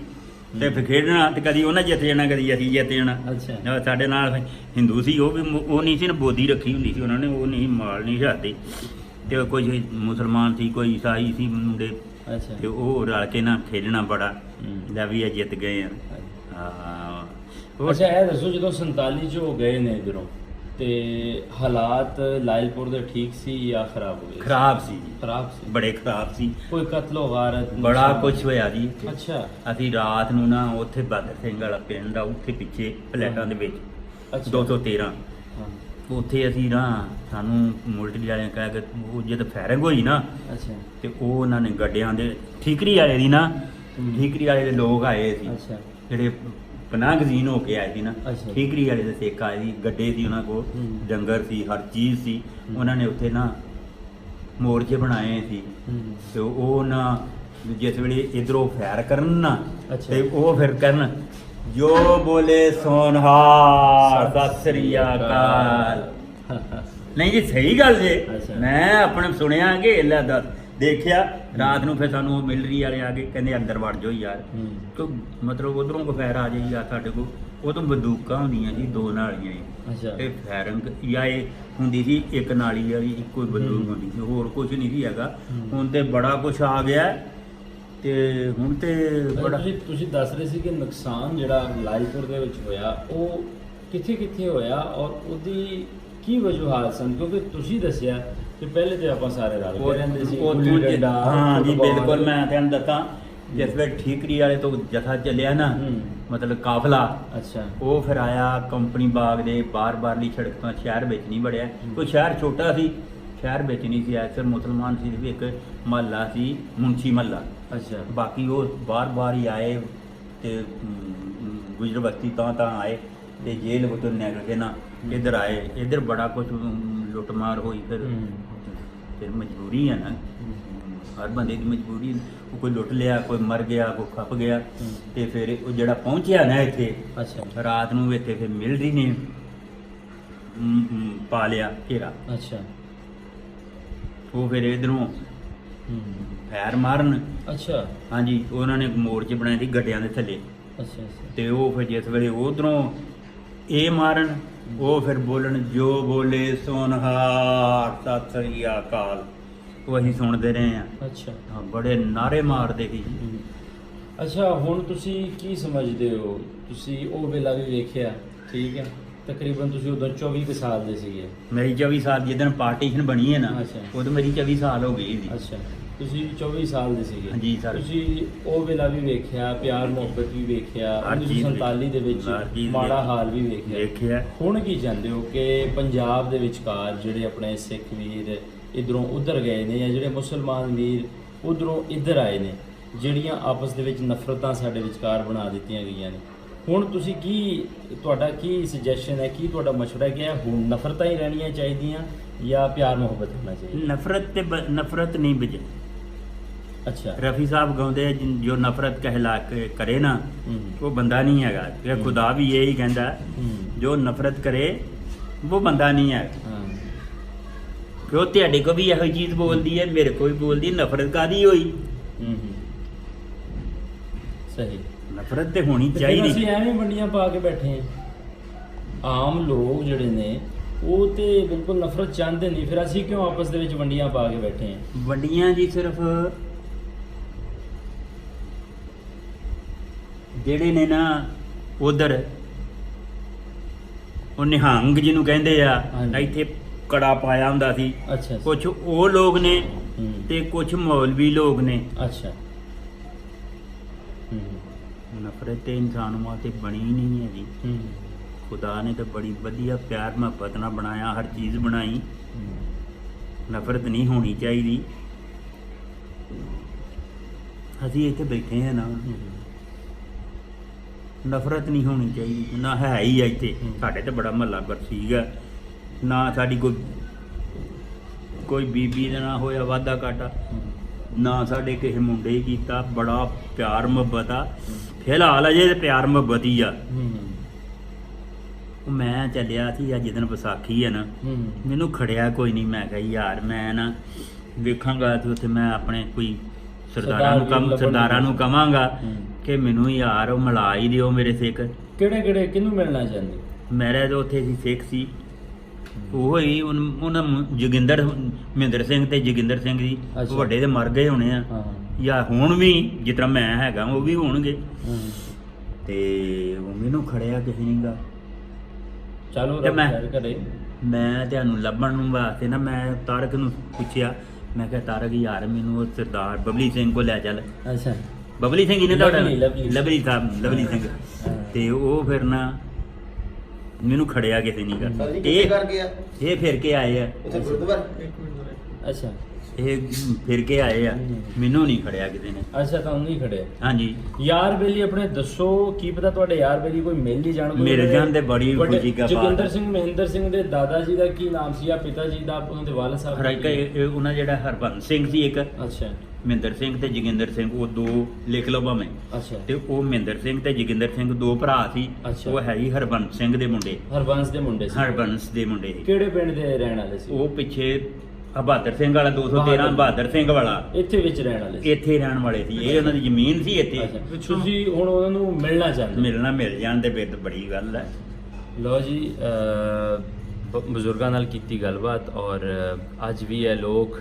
B: ਤੇ ਫਿਰ ਖੇਡਣਾ ਤੇ ਕਦੀ ਉਹਨਾਂ ਜਿੱਤ ਜਾਣਾ ਕਦੀ ਅਸੀਂ ਜਿੱਤ ਜਾਣਾ।
A: ਅੱਛਾ
B: ਸਾਡੇ ਨਾਲ ਹਿੰਦੂ ਸੀ, ਉਹ ਵੀ ਉਹ ਨਹੀਂ ਸੀ ਨਾ, ਬੋਦੀ ਰੱਖੀ ਹੁੰਦੀ ਸੀ ਉਹਨਾਂ ਨੇ, ਉਹ ਨਹੀਂ ਮਾਲ ਨਹੀਂ ਛੱਡਦੇ। ਤੇ ਕੋਈ ਮੁਸਲਮਾਨ ਸੀ, ਕੋਈ ਈਸਾਈ ਸੀ ਮੁੰਡੇ,
A: ਅੱਛਾ
B: ਤੇ ਉਹ ਰਲ ਕੇ ਨਾ ਖੇਡਣਾ ਬੜਾ।
A: ਹੂੰ।
B: ਲੈ ਵੀ ਇਹ ਜਿੱਤ ਗਏ ਆ। ਹਾਂ ਹੋਰ
A: ਅੱਛਾ ਇਹ ਦੱਸੋ ਜਦੋਂ 47 ਚ ਉਹ ਗਏ ਨੇ ਇੱਧਰੋਂ ਤੇ ਹਾਲਾਤ ਲਾਇਲਪੁਰ ਦੇ ਠੀਕ ਸੀ ਜਾਂ ਖਰਾਬ ਹੋ ਗਏ?
B: ਖਰਾਬ ਸੀ ਜੀ,
A: ਖਰਾਬ ਸੀ।
B: ਬੜੇ ਖਰਾਬ ਸੀ,
A: ਕੋਈ ਕਤਲੋ ਗਾਰਤ
B: ਬੜਾ ਕੁਝ ਹੋਇਆ ਜੀ।
A: ਅੱਛਾ
B: ਅਸੀਂ ਰਾਤ ਨੂੰ ਨਾ ਉੱਥੇ ਬਾਦਰ ਸਿੰਘ ਵਾਲਾ ਪਿੰਡ ਆ, ਉੱਥੇ ਪਿੱਛੇ ਫਲੈਟਾਂ ਦੇ ਵਿੱਚ
A: ਅੱਛਾ
B: 213
A: ਹਾਂ
B: ਉੱਥੇ ਅਸੀਂ ਨਾ ਸਾਨੂੰ ਮਿਲਟਰੀ ਵਾਲਿਆਂ ਕਹਿ ਕੇ ਉਹ ਜਦ ਫਾਇਰਿੰਗ ਹੋਈ ਨਾ
A: ਅੱਛਾ
B: ਤੇ ਉਹ ਉਹਨਾਂ ਨੇ ਗੱਡਿਆਂ ਦੇ ਠੀਕਰੀ ਵਾਲੇ ਦੀ ਨਾ, ਠੀਕਰੀ ਵਾਲੇ ਦੇ ਲੋਕ ਆਏ ਸੀ
A: ਅੱਛਾ
B: ਜਿਹੜੇ ਪਨਾਹ ਗਜ਼ੀਨ ਹੋ ਕੇ ਆਏ ਸੀ ਨਾ।
A: ਅੱਛਾ।
B: ਠੀਕਰੀ ਵਾਲੇ ਦੇ ਸਿੱਖ ਆਏ ਸੀ, ਗੱਡੇ ਸੀ ਉਹਨਾਂ ਕੋਲ,
A: ਹੂੰ।
B: ਡੰਗਰ ਸੀ, ਹਰ ਚੀਜ਼ ਸੀ। ਉਹਨਾਂ ਨੇ ਉੱਥੇ ਨਾ ਮੋਰਚੇ ਬਣਾਏ ਸੀ ਤੇ ਉਹ ਨਾ ਜਿਸ ਵੇਲੇ ਇਧਰੋਂ ਫਾਇਰ ਕਰਨ ਨਾ
A: ਅੱਛਾ।
B: ਤੇ ਉਹ ਫਿਰ ਕਰਨ ਜੋ ਬੋਲੇ ਸੋਨਹਾਰ ਸਤਿ ਸ੍ਰੀ ਅਕਾਲ। ਨਹੀਂ ਜੀ ਸਹੀ ਗੱਲ ਜੇ,
A: ਅੱਛਾ।
B: ਮੈਂ ਆਪਣੇ ਸੁਣਿਆ ਕਿ ਇਹਲਾ ਦੱਸ ਦੇਖਿਆ ਰਾਤ ਨੂੰ। ਫਿਰ ਸਾਨੂੰ ਉਹ ਮਿਲਟਰੀ ਵਾਲੇ ਆ ਕੇ ਕਹਿੰਦੇ ਅੰਦਰ ਵੜ ਜਾਓ ਯਾਰ, ਕਿ ਮਤਲਬ ਉਧਰੋਂ ਕੋ ਫਾਇਰ ਆ ਜਾਈ ਆ ਸਾਡੇ ਕੋਲ। ਉਹ ਤੋਂ ਬੰਦੂਕਾਂ ਹੁੰਦੀਆਂ ਜੀ, ਦੋ ਨਾਲੀਆਂ ਹੀ
A: ਅੱਛਾ
B: ਤੇ ਫਾਇਰਿੰਗ ਜਾਂ ਇਹ ਹੁੰਦੀ ਸੀ ਇੱਕ ਨਾਲੀ ਵਾਲੀ, ਇੱਕੋ ਹੀ ਬੰਦੂਕ ਹੁੰਦੀ ਸੀ, ਹੋਰ ਕੁਝ ਨਹੀਂ ਸੀ ਹੈਗਾ। ਹੁਣ ਤੇ ਬੜਾ ਕੁਝ ਆ ਗਿਆ ਤੇ ਹੁਣ ਤੇ ਬੜਾ
A: ਤੁਸੀਂ ਦੱਸ ਰਹੇ ਸੀ ਕਿ ਨੁਕਸਾਨ ਜਿਹੜਾ ਲਾਇਲਪੁਰ ਦੇ ਵਿੱਚ ਹੋਇਆ ਉਹ ਕਿੱਥੇ ਕਿੱਥੇ ਹੋਇਆ ਔਰ ਉਹਦੀ ਕੀ ਵਜੂਹਾਤ ਸਨ? ਕਿਉਂਕਿ ਤੁਸੀਂ ਦੱਸਿਆ ਕਿ ਪਹਿਲੇ ਤੇ ਆਪਾਂ ਸਾਰੇ ਰਲ ਕੇ ਰਹਿੰਦੇ ਸੀ, ਗੁੱਲੀ ਡੰਡਾ,
B: ਹਾਂ ਜੀ
A: ਫੁੱਟਬਾਲ।
B: ਬਿਲਕੁਲ। ਮੈਂ ਤੁਹਾਨੂੰ ਦੱਸਾਂ ਜਿਸ ਵੇਲੇ ਠੀਕਰੀ ਵਾਲੇ ਤੋਂ ਜਥਾ ਚੱਲਿਆ ਨਾ, ਮਤਲਬ ਕਾਫਲਾ,
A: ਅੱਛਾ
B: ਉਹ ਫਿਰ ਆਇਆ ਕੰਪਨੀ ਬਾਗ ਦੇ ਬਾਹਰਲੀ ਸੜਕ ਤੋਂ, ਸ਼ਹਿਰ ਵਿੱਚ ਨਹੀਂ ਵੜਿਆ। ਕੋਈ ਸ਼ਹਿਰ ਛੋਟਾ ਸੀ, ਸ਼ਹਿਰ ਵਿੱਚ ਨਹੀਂ ਸੀ, ਐਸਰ ਮੁਸਲਮਾਨ ਸੀ ਵੀ, ਇੱਕ ਮਹੱਲਾ ਸੀ ਮੁੰਸ਼ੀ ਮਹੱਲਾ।
A: ਅੱਛਾ
B: ਬਾਕੀ ਉਹ ਬਾਹਰ ਹੀ ਆਏ ਤੇ ਗੁਜਰ ਬਸਤੀ ਤਾਂ ਆਏ ਤੇ ਜੇਲ੍ਹ ਵਿੱਚੋਂ ਨਿਕਲ ਕੇ ਨਾ ਇੱਧਰ ਆਏ। ਇੱਧਰ ਬੜਾ ਕੁਝ ਲੁੱਟਮਾਰ ਹੋਈ। ਫਿਰ ਮਜਬੂਰੀ ਹੈ ਨਾ, ਹਰ ਬੰਦੇ ਦੀ ਮਜਬੂਰੀ। ਕੋਈ ਲੁੱਟ ਲਿਆ, ਕੋਈ ਮਰ ਗਿਆ, ਕੋਈ ਖੱਪ ਗਿਆ। ਤੇ ਫਿਰ ਉਹ ਜਿਹੜਾ ਪਹੁੰਚਿਆ ਨਾ ਇੱਥੇ,
A: ਅੱਛਾ
B: ਰਾਤ ਨੂੰ ਇੱਥੇ ਫਿਰ ਮਿਲਟਰੀ ਨੇ ਪਾ ਲਿਆ ਘੇਰਾ।
A: ਅੱਛਾ
B: ਉਹ ਫਿਰ ਇਧਰੋਂ ਫੈਰ ਮਾਰਨ।
A: ਅੱਛਾ
B: ਹਾਂਜੀ, ਉਹਨਾਂ ਨੇ ਮੋਰਚੇ ਬਣਾਏ ਸੀ ਗੱਡਿਆਂ ਦੇ ਥੱਲੇ।
A: ਅੱਛਾ ਅੱਛਾ
B: ਤੇ ਉਹ ਫਿਰ ਜਿਸ ਵੇਲੇ ਉਧਰੋਂ ਇਹ ਮਾਰਨ, ਉਹ ਫਿਰ ਬੋਲਣ, ਜੋ ਬੋਲੇ ਸੋਨਹਾਰ ਸਤਿ ਸ੍ਰੀ ਅਕਾਲ। ਉਹ ਅਸੀਂ ਸੁਣਦੇ ਰਹੇ ਆ।
A: ਅੱਛਾ
B: ਹਾਂ, ਬੜੇ ਨਾਰੇ ਮਾਰਦੇ ਸੀ।
A: ਅੱਛਾ, ਹੁਣ ਤੁਸੀਂ ਕੀ ਸਮਝਦੇ ਹੋ? ਤੁਸੀਂ ਉਹ ਵੇਲਾ ਵੀ ਵੇਖਿਆ, ਠੀਕ ਹੈ, ਤਕਰੀਬਨ ਤੁਸੀਂ ਉਦੋਂ 24 ਕੁ ਸਾਲ ਦੇ ਸੀਗੇ।
B: ਮੇਰੀ 24 ਸਾਲ ਜਿੱਦਣ ਪਾਰਟੀਸ਼ਨ ਬਣੀ ਹੈ ਨਾ,
A: ਅੱਛਾ।
B: ਉਦੋਂ ਮੇਰੀ 24 ਸਾਲ ਹੋ ਗਈ ਸੀ।
A: ਅੱਛਾ, ਤੁਸੀਂ 24 ਸਾਲ ਦੇ ਸੀਗੇ।
B: ਹਾਂਜੀ ਸਰ।
A: ਤੁਸੀਂ ਉਹ ਵੇਲਾ ਵੀ ਵੇਖਿਆ, ਪਿਆਰ ਮੁਹੱਬਤ ਵੀ ਵੇਖਿਆ,
B: ਹਰ ਚੀਜ਼
A: 1947 ਦੇ
B: ਹਰ
A: ਵਿੱਚ
B: ਚੀਜ਼
A: ਮਾੜਾ ਹਾਲ ਵੀ ਵੇਖਿਆ।
B: ਵੇਖਿਆ।
A: ਹੁਣ ਕੀ ਚਾਹੁੰਦੇ ਹੋ ਕਿ ਪੰਜਾਬ ਦੇ ਵਿਚਕਾਰ ਜਿਹੜੇ ਆਪਣੇ ਸਿੱਖ ਵੀਰ ਇੱਧਰੋਂ ਉੱਧਰ ਗਏ ਨੇ, ਜਾਂ ਜਿਹੜੇ ਮੁਸਲਮਾਨ ਵੀਰ ਉੱਧਰੋਂ ਇੱਧਰ ਆਏ ਨੇ, ਜਿਹੜੀਆਂ ਆਪਸ ਦੇ ਵਿੱਚ ਨਫ਼ਰਤਾਂ ਸਾਡੇ ਵਿਚਕਾਰ ਬਣਾ ਦਿੱਤੀਆਂ ਗਈਆਂ ਨੇ, ਹੁਣ ਤੁਸੀਂ ਤੁਹਾਡਾ ਕੀ ਸੁਜੈਸ਼ਨ ਹੈ, ਕੀ ਤੁਹਾਡਾ ਮਸ਼ਵਰਾ ਹੈ ਕਿ ਹੁਣ ਨਫ਼ਰਤਾਂ ਹੀ ਰਹਿਣੀਆਂ ਚਾਹੀਦੀਆਂ ਜਾਂ ਪਿਆਰ ਮੁਹੱਬਤ ਹੋਣਾ ਚਾਹੀਦਾ?
B: ਨਫ਼ਰਤ ਨਹੀਂ ਬਿਜ।
A: ਅੱਛਾ।
B: ਰਫੀ ਸਾਹਿਬ ਗਾਉਂਦੇ ਆ, ਜੋ ਨਫ਼ਰਤ ਕਹਿਲਾ ਕੇ ਕਰੇ ਨਾ, ਉਹ ਬੰਦਾ ਨਹੀਂ ਹੈਗਾ। ਇਹ ਖੁਦਾ ਵੀ ਇਹੀ ਕਹਿੰਦਾ, ਜੋ ਨਫ਼ਰਤ ਕਰੇ ਉਹ ਬੰਦਾ ਨਹੀਂ ਹੈ। ਕਿਉਂ ਤੁਹਾਡੇ ਕੋ ਵੀ ਇਹੋ ਚੀਜ਼ ਬੋਲਦੀ ਹੈ, ਮੇਰੇ ਕੋ ਵੀ ਬੋਲਦੀ ਹੈ, ਨਫ਼ਰਤ ਕਾਦੀ ਹੋਈ?
A: ਸਹੀ।
B: ਨਫ਼ਰਤ ਤੇ ਹੋਣੀ
A: ਫਿਰ
B: ਚਾਹੀਦੀ।
A: ਅਸੀਂ ਐਵੇਂ ਵੰਡੀਆਂ ਪਾ ਕੇ ਬੈਠੇ ਹਾਂ। ਆਮ ਲੋਕ ਜਿਹੜੇ ਨੇ ਉਹ ਤੇ ਬਿਲਕੁਲ ਨਫ਼ਰਤ ਚਾਹੁੰਦੇ ਨਹੀਂ, ਫਿਰ ਅਸੀਂ ਕਿਉਂ ਆਪਸ ਦੇ ਵਿੱਚ ਵੰਡੀਆਂ ਪਾ ਕੇ ਬੈਠੇ ਹਾਂ?
B: ਵੰਡੀਆਂ ਜੀ ਸਿਰਫ ਜਿਹੜੇ ਨੇ ਨਾ ਉਧਰ ਉਹ ਨਿਹੰਗ ਜਿਹਨੂੰ ਕਹਿੰਦੇ ਆ,
A: ਹਾਂਜੀ।
B: ਇੱਥੇ ਕੜਾ ਪਾਇਆ ਹੁੰਦਾ ਸੀ।
A: ਅੱਛਾ।
B: ਕੁਝ ਉਹ ਲੋਕ ਨੇ ਤੇ ਕੁਝ ਮੌਲਵੀ ਲੋਕ ਨੇ।
A: ਅੱਛਾ।
B: ਨਫ਼ਰਤ ਤੇ ਇਨਸਾਨ ਵਾਸਤੇ ਬਣੀ ਨਹੀਂ ਹੈ ਜੀ। ਖੁਦਾ ਨੇ ਤਾਂ ਬੜੀ ਵਧੀਆ ਪਿਆਰ ਮੁਹੱਬਤ ਨਾਲ ਬਣਾਇਆ, ਹਰ ਚੀਜ਼ ਬਣਾਈ। ਨਫ਼ਰਤ ਨਹੀਂ ਹੋਣੀ ਚਾਹੀਦੀ। ਅਸੀਂ ਇੱਥੇ ਬੈਠੇ ਹਾਂ ਨਾ, ਨਫ਼ਰਤ ਨਹੀਂ ਹੋਣੀ ਚਾਹੀਦੀ। ਨਾ ਹੈ ਹੀ ਆ ਇੱਥੇ ਸਾਡੇ ਤੇ ਬੜਾ ਮਹੱਲਾ ਬਰਸੀਗਾ, ਨਾ ਸਾਡੀ ਕੋਈ ਬੀਬੀ ਦਾ ਨਾ ਹੋਇਆ ਵਾਧਾ ਘਾਟਾ, ਨਾ ਸਾਡੇ ਕਿਸੇ ਮੁੰਡੇ ਹੀ ਕੀਤਾ। ਬੜਾ ਪਿਆਰ ਮੁਹੱਬਤ ਆ ਫਿਲਹਾਲ, ਅਜੇ ਤੇ ਪਿਆਰ ਮੁਹੱਬਤ ਹੀ ਆ। ਮੈਂ ਚੱਲਿਆ ਸੀ ਅੱਜ ਦਿਨ ਵਿਸਾਖੀ ਹੈ ਨਾ, ਮੈਨੂੰ ਖੜਿਆ ਕੋਈ ਨਹੀਂ। ਮੈਂ ਕਿਹਾ ਯਾਰ ਮੈਂ ਨਾ ਵੇਖਾਂਗਾ ਤੇ ਉੱਥੇ ਮੈਂ ਆਪਣੇ ਕੋਈ ਸਰਦਾਰਾਂ ਨੂੰ ਕਵਾਂਗਾ ਕਿ ਮੈਨੂੰ ਯਾਰ ਉਹ ਮਿਲਾ ਹੀ ਦਿਓ ਮੇਰੇ ਸਿੱਖ।
A: ਕਿਹੜੇ ਕਿਹਨੂੰ ਮਿਲਣਾ ਚਾਹੁੰਦੇ?
B: ਮੇਰੇ ਜੋ ਉੱਥੇ ਸੀ ਸਿੱਖ ਸੀ, ਉਹ ਹੀ ਉਹਨਾਂ ਜੋਗਿੰਦਰ ਮਹਿੰਦਰ ਸਿੰਘ ਤੇ ਜੋਗਿੰਦਰ ਸਿੰਘ ਜੀ ਵੱਡੇ ਤੇ ਮਰ ਗਏ ਹੋਣੇ ਆ, ਜਾਂ ਹੁਣ ਵੀ ਜਿਸ ਤਰ੍ਹਾਂ ਮੈਂ ਹੈਗਾ ਉਹ ਵੀ ਹੋਣਗੇ। ਤੇ ਉਹ ਮੈਨੂੰ ਖੜਿਆ ਕਿਸੇ ਨਹੀਂ ਗਾ।
A: ਚਲੋ
B: ਤੇ ਮੈਂ ਤੁਹਾਨੂੰ ਲੱਭਣ ਨੂੰ ਵਾਸਤੇ ਨਾ, ਮੈਂ ਤਾਰਕ ਨੂੰ ਪੁੱਛਿਆ, ਮੈਂ ਕਿਹਾ ਤਾਰਕ ਯਾਰ ਮੈਨੂੰ ਉਹ ਸਰਦਾਰ ਬਬਲੀ ਸਿੰਘ ਕੋਲ ਲੈ ਚੱਲ।
A: ਅੱਛਾ।
B: ਬਬਲੀ ਸਿੰਘ ਇਹਨੇ ਤੁਹਾਡਾ
A: ਲਵਲੀ
B: ਸਾਹਿਬ, ਲਵਲੀ ਸਿੰਘ। ਤੇ ਉਹ ਫਿਰ ਨਾ ਮੈਨੂੰ ਖੜਿਆ ਕਿਸੇ ਨਹੀਂ ਗਾ। ਇਹ ਫਿਰ ਕੇ ਆਏ ਆ।
A: ਅੱਛਾ।
B: ਇਹ ਫਿਰ ਕੇ ਆਏ ਆ, ਮੈਨੂੰ ਨਹੀਂ ਖੜਿਆ ਕਿਸੇ ਨੇ।
A: ਅੱਛਾ, ਤੁਹਾਨੂੰ ਨਹੀਂ ਖੜਿਆ?
B: ਹਾਂਜੀ।
A: ਯਾਰ ਬੇਲੀ ਆਪਣੇ ਦੱਸੋ, ਕੀ ਪਤਾ ਤੁਹਾਡੇ ਯਾਰ ਬੇਲੀ ਕੋਈ ਮਿਲ ਹੀ ਜਾਣ।
B: ਮਿਲ ਜਾਣ ਤੇ ਬੜੀ ਖੁਸ਼ੀ ਦਾ ਬਾਤ।
A: ਜੋਗਿੰਦਰ ਸਿੰਘ ਮਹਿੰਦਰ ਸਿੰਘ ਦੇ ਦਾਦਾ ਜੀ ਦਾ ਕੀ ਨਾਮ ਸੀ, ਜਾਂ ਪਿਤਾ ਜੀ ਦਾ, ਉਹਨਾਂ ਦੇ ਵਾਲਦ ਸਾਹਿਬ ਦਾ?
B: ਉਹਨਾਂ ਜਿਹੜਾ ਹਰਬੰਸ ਸਿੰਘ ਸੀ ਇੱਕ,
A: ਅੱਛਾ,
B: ਮਹਿੰਦਰ ਸਿੰਘ ਤੇ ਜੋਗਿੰਦਰ ਸਿੰਘ, ਉਹ ਦੋ ਲਿਖ ਲਓ ਭਾਵੇਂ।
A: ਅੱਛਾ।
B: ਤੇ ਉਹ ਮਹਿੰਦਰ ਸਿੰਘ ਤੇ ਜੋਗਿੰਦਰ ਸਿੰਘ ਦੋ ਭਰਾ ਸੀ।
A: ਅੱਛਾ।
B: ਉਹ ਹੈ ਹੀ ਹਰਬੰਸ ਸਿੰਘ ਦੇ ਮੁੰਡੇ।
A: ਹਰਬੰਸ ਦੇ ਮੁੰਡੇ ਸੀ?
B: ਹਰਬੰਸ ਦੇ ਮੁੰਡੇ ਸੀ।
A: ਕਿਹੜੇ ਪਿੰਡ ਦੇ ਰਹਿਣ ਵਾਲੇ ਸੀ?
B: ਉਹ ਪਿੱਛੇ ਬਹਾਦਰ ਸਿੰਘ ਵਾਲਾ 213 ਬਹਾਦਰ ਸਿੰਘ ਵਾਲਾ,
A: ਇੱਥੇ ਵਿੱਚ ਰਹਿਣ ਵਾਲੇ ਸੀ?
B: ਇੱਥੇ ਰਹਿਣ ਵਾਲੇ ਸੀ। ਇਹ ਉਹਨਾਂ ਦੀ ਜ਼ਮੀਨ ਸੀ ਇੱਥੇ।
A: ਤੁਸੀਂ ਹੁਣ ਉਹਨਾਂ ਨੂੰ ਮਿਲਣਾ ਚਾਹੁੰਦੇ?
B: ਮਿਲ ਜਾਣ ਦੇ ਫਿਰ ਬੜੀ ਗੱਲ ਹੈ।
A: ਲਓ ਜੀ, ਬਜ਼ੁਰਗਾਂ ਨਾਲ ਕੀਤੀ ਗੱਲਬਾਤ, ਔਰ ਅੱਜ ਵੀ ਇਹ ਲੋਕ,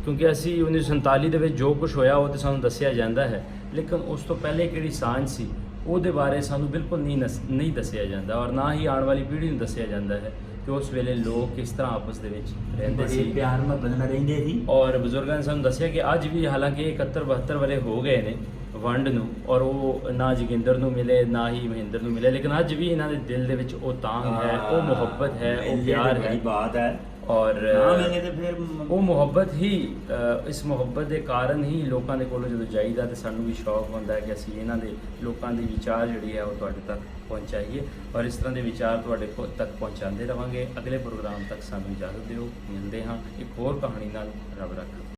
A: ਕਿਉਂਕਿ ਅਸੀਂ 1947 ਦੇ ਵਿੱਚ ਜੋ ਕੁਝ ਹੋਇਆ ਉਹ ਤਾਂ ਸਾਨੂੰ ਦੱਸਿਆ ਜਾਂਦਾ ਹੈ, ਲੇਕਿਨ ਉਸ ਤੋਂ ਪਹਿਲੇ ਕਿਹੜੀ ਸਾਂਝ ਸੀ ਉਹਦੇ ਬਾਰੇ ਸਾਨੂੰ ਬਿਲਕੁਲ ਨਹੀਂ ਦੱਸਿਆ ਜਾਂਦਾ, ਔਰ ਨਾ ਹੀ ਆਉਣ ਵਾਲੀ ਪੀੜ੍ਹੀ ਨੂੰ ਦੱਸਿਆ ਜਾਂਦਾ ਹੈ ਕਿ ਉਸ ਵੇਲੇ ਲੋਕ ਕਿਸ ਤਰ੍ਹਾਂ ਆਪਸ ਦੇ ਵਿੱਚ ਰਹਿੰਦੇ
B: ਬੜੇ
A: ਸੀ,
B: ਪਿਆਰ ਮੁਹੱਬਤ ਨਾਲ ਰਹਿੰਦੇ ਸੀ।
A: ਔਰ ਬਜ਼ੁਰਗਾਂ ਨੇ ਸਾਨੂੰ ਦੱਸਿਆ ਕਿ ਅੱਜ ਵੀ ਹਾਲਾਂਕਿ 71-72 ਵਰੇ ਹੋ ਗਏ ਨੇ ਵੰਡ ਨੂੰ, ਔਰ ਉਹ ਨਾ ਜੋਗਿੰਦਰ ਨੂੰ ਮਿਲੇ ਨਾ ਹੀ ਮਹਿੰਦਰ ਨੂੰ ਮਿਲੇ, ਲੇਕਿਨ ਅੱਜ ਵੀ ਇਹਨਾਂ ਦੇ ਦਿਲ ਦੇ ਵਿੱਚ ਉਹ ਤਾਂਘ ਹੈ, ਉਹ ਮੁਹੱਬਤ ਹੈ, ਉਹ ਪਿਆਰ ਹੈ।
B: ਬੜੀ ਬਾਤ ਹੈ।
A: ਔਰ
B: ਨਾ ਮਿਲੇ ਤੇ ਫਿਰ
A: ਉਹ ਮੁਹੱਬਤ ਹੀ ਇਸ ਮੁਹੱਬਤ ਦੇ ਕਾਰਨ ਹੀ ਲੋਕਾਂ ਦੇ ਕੋਲੋਂ ਜਦੋਂ ਜਾਈਦਾ ਤੇ ਸਾਨੂੰ ਵੀ ਸ਼ੌਕ ਹੁੰਦਾ ਹੈ ਕਿ ਅਸੀਂ ਇਹਨਾਂ ਦੇ ਲੋਕਾਂ ਦੀ ਵਿਚਾਰ ਜਿਹੜੀ ਹੈ ਉਹ ਤੁਹਾਡੇ ਤੱਕ ਪਹੁੰਚਾਈਏ, ਔਰ ਇਸ ਤਰ੍ਹਾਂ ਦੇ ਵਿਚਾਰ ਤੁਹਾਡੇ ਤੱਕ ਪਹੁੰਚਾਉਂਦੇ ਰਵਾਂਗੇ। ਅਗਲੇ ਪ੍ਰੋਗਰਾਮ ਤੱਕ ਸਾਨੂੰ ਇਜਾਜ਼ਤ ਦਿਓ, ਮਿਲਦੇ ਹਾਂ ਇੱਕ ਹੋਰ ਕਹਾਣੀ ਨਾਲ। ਰੱਬ ਰੱਖਾ।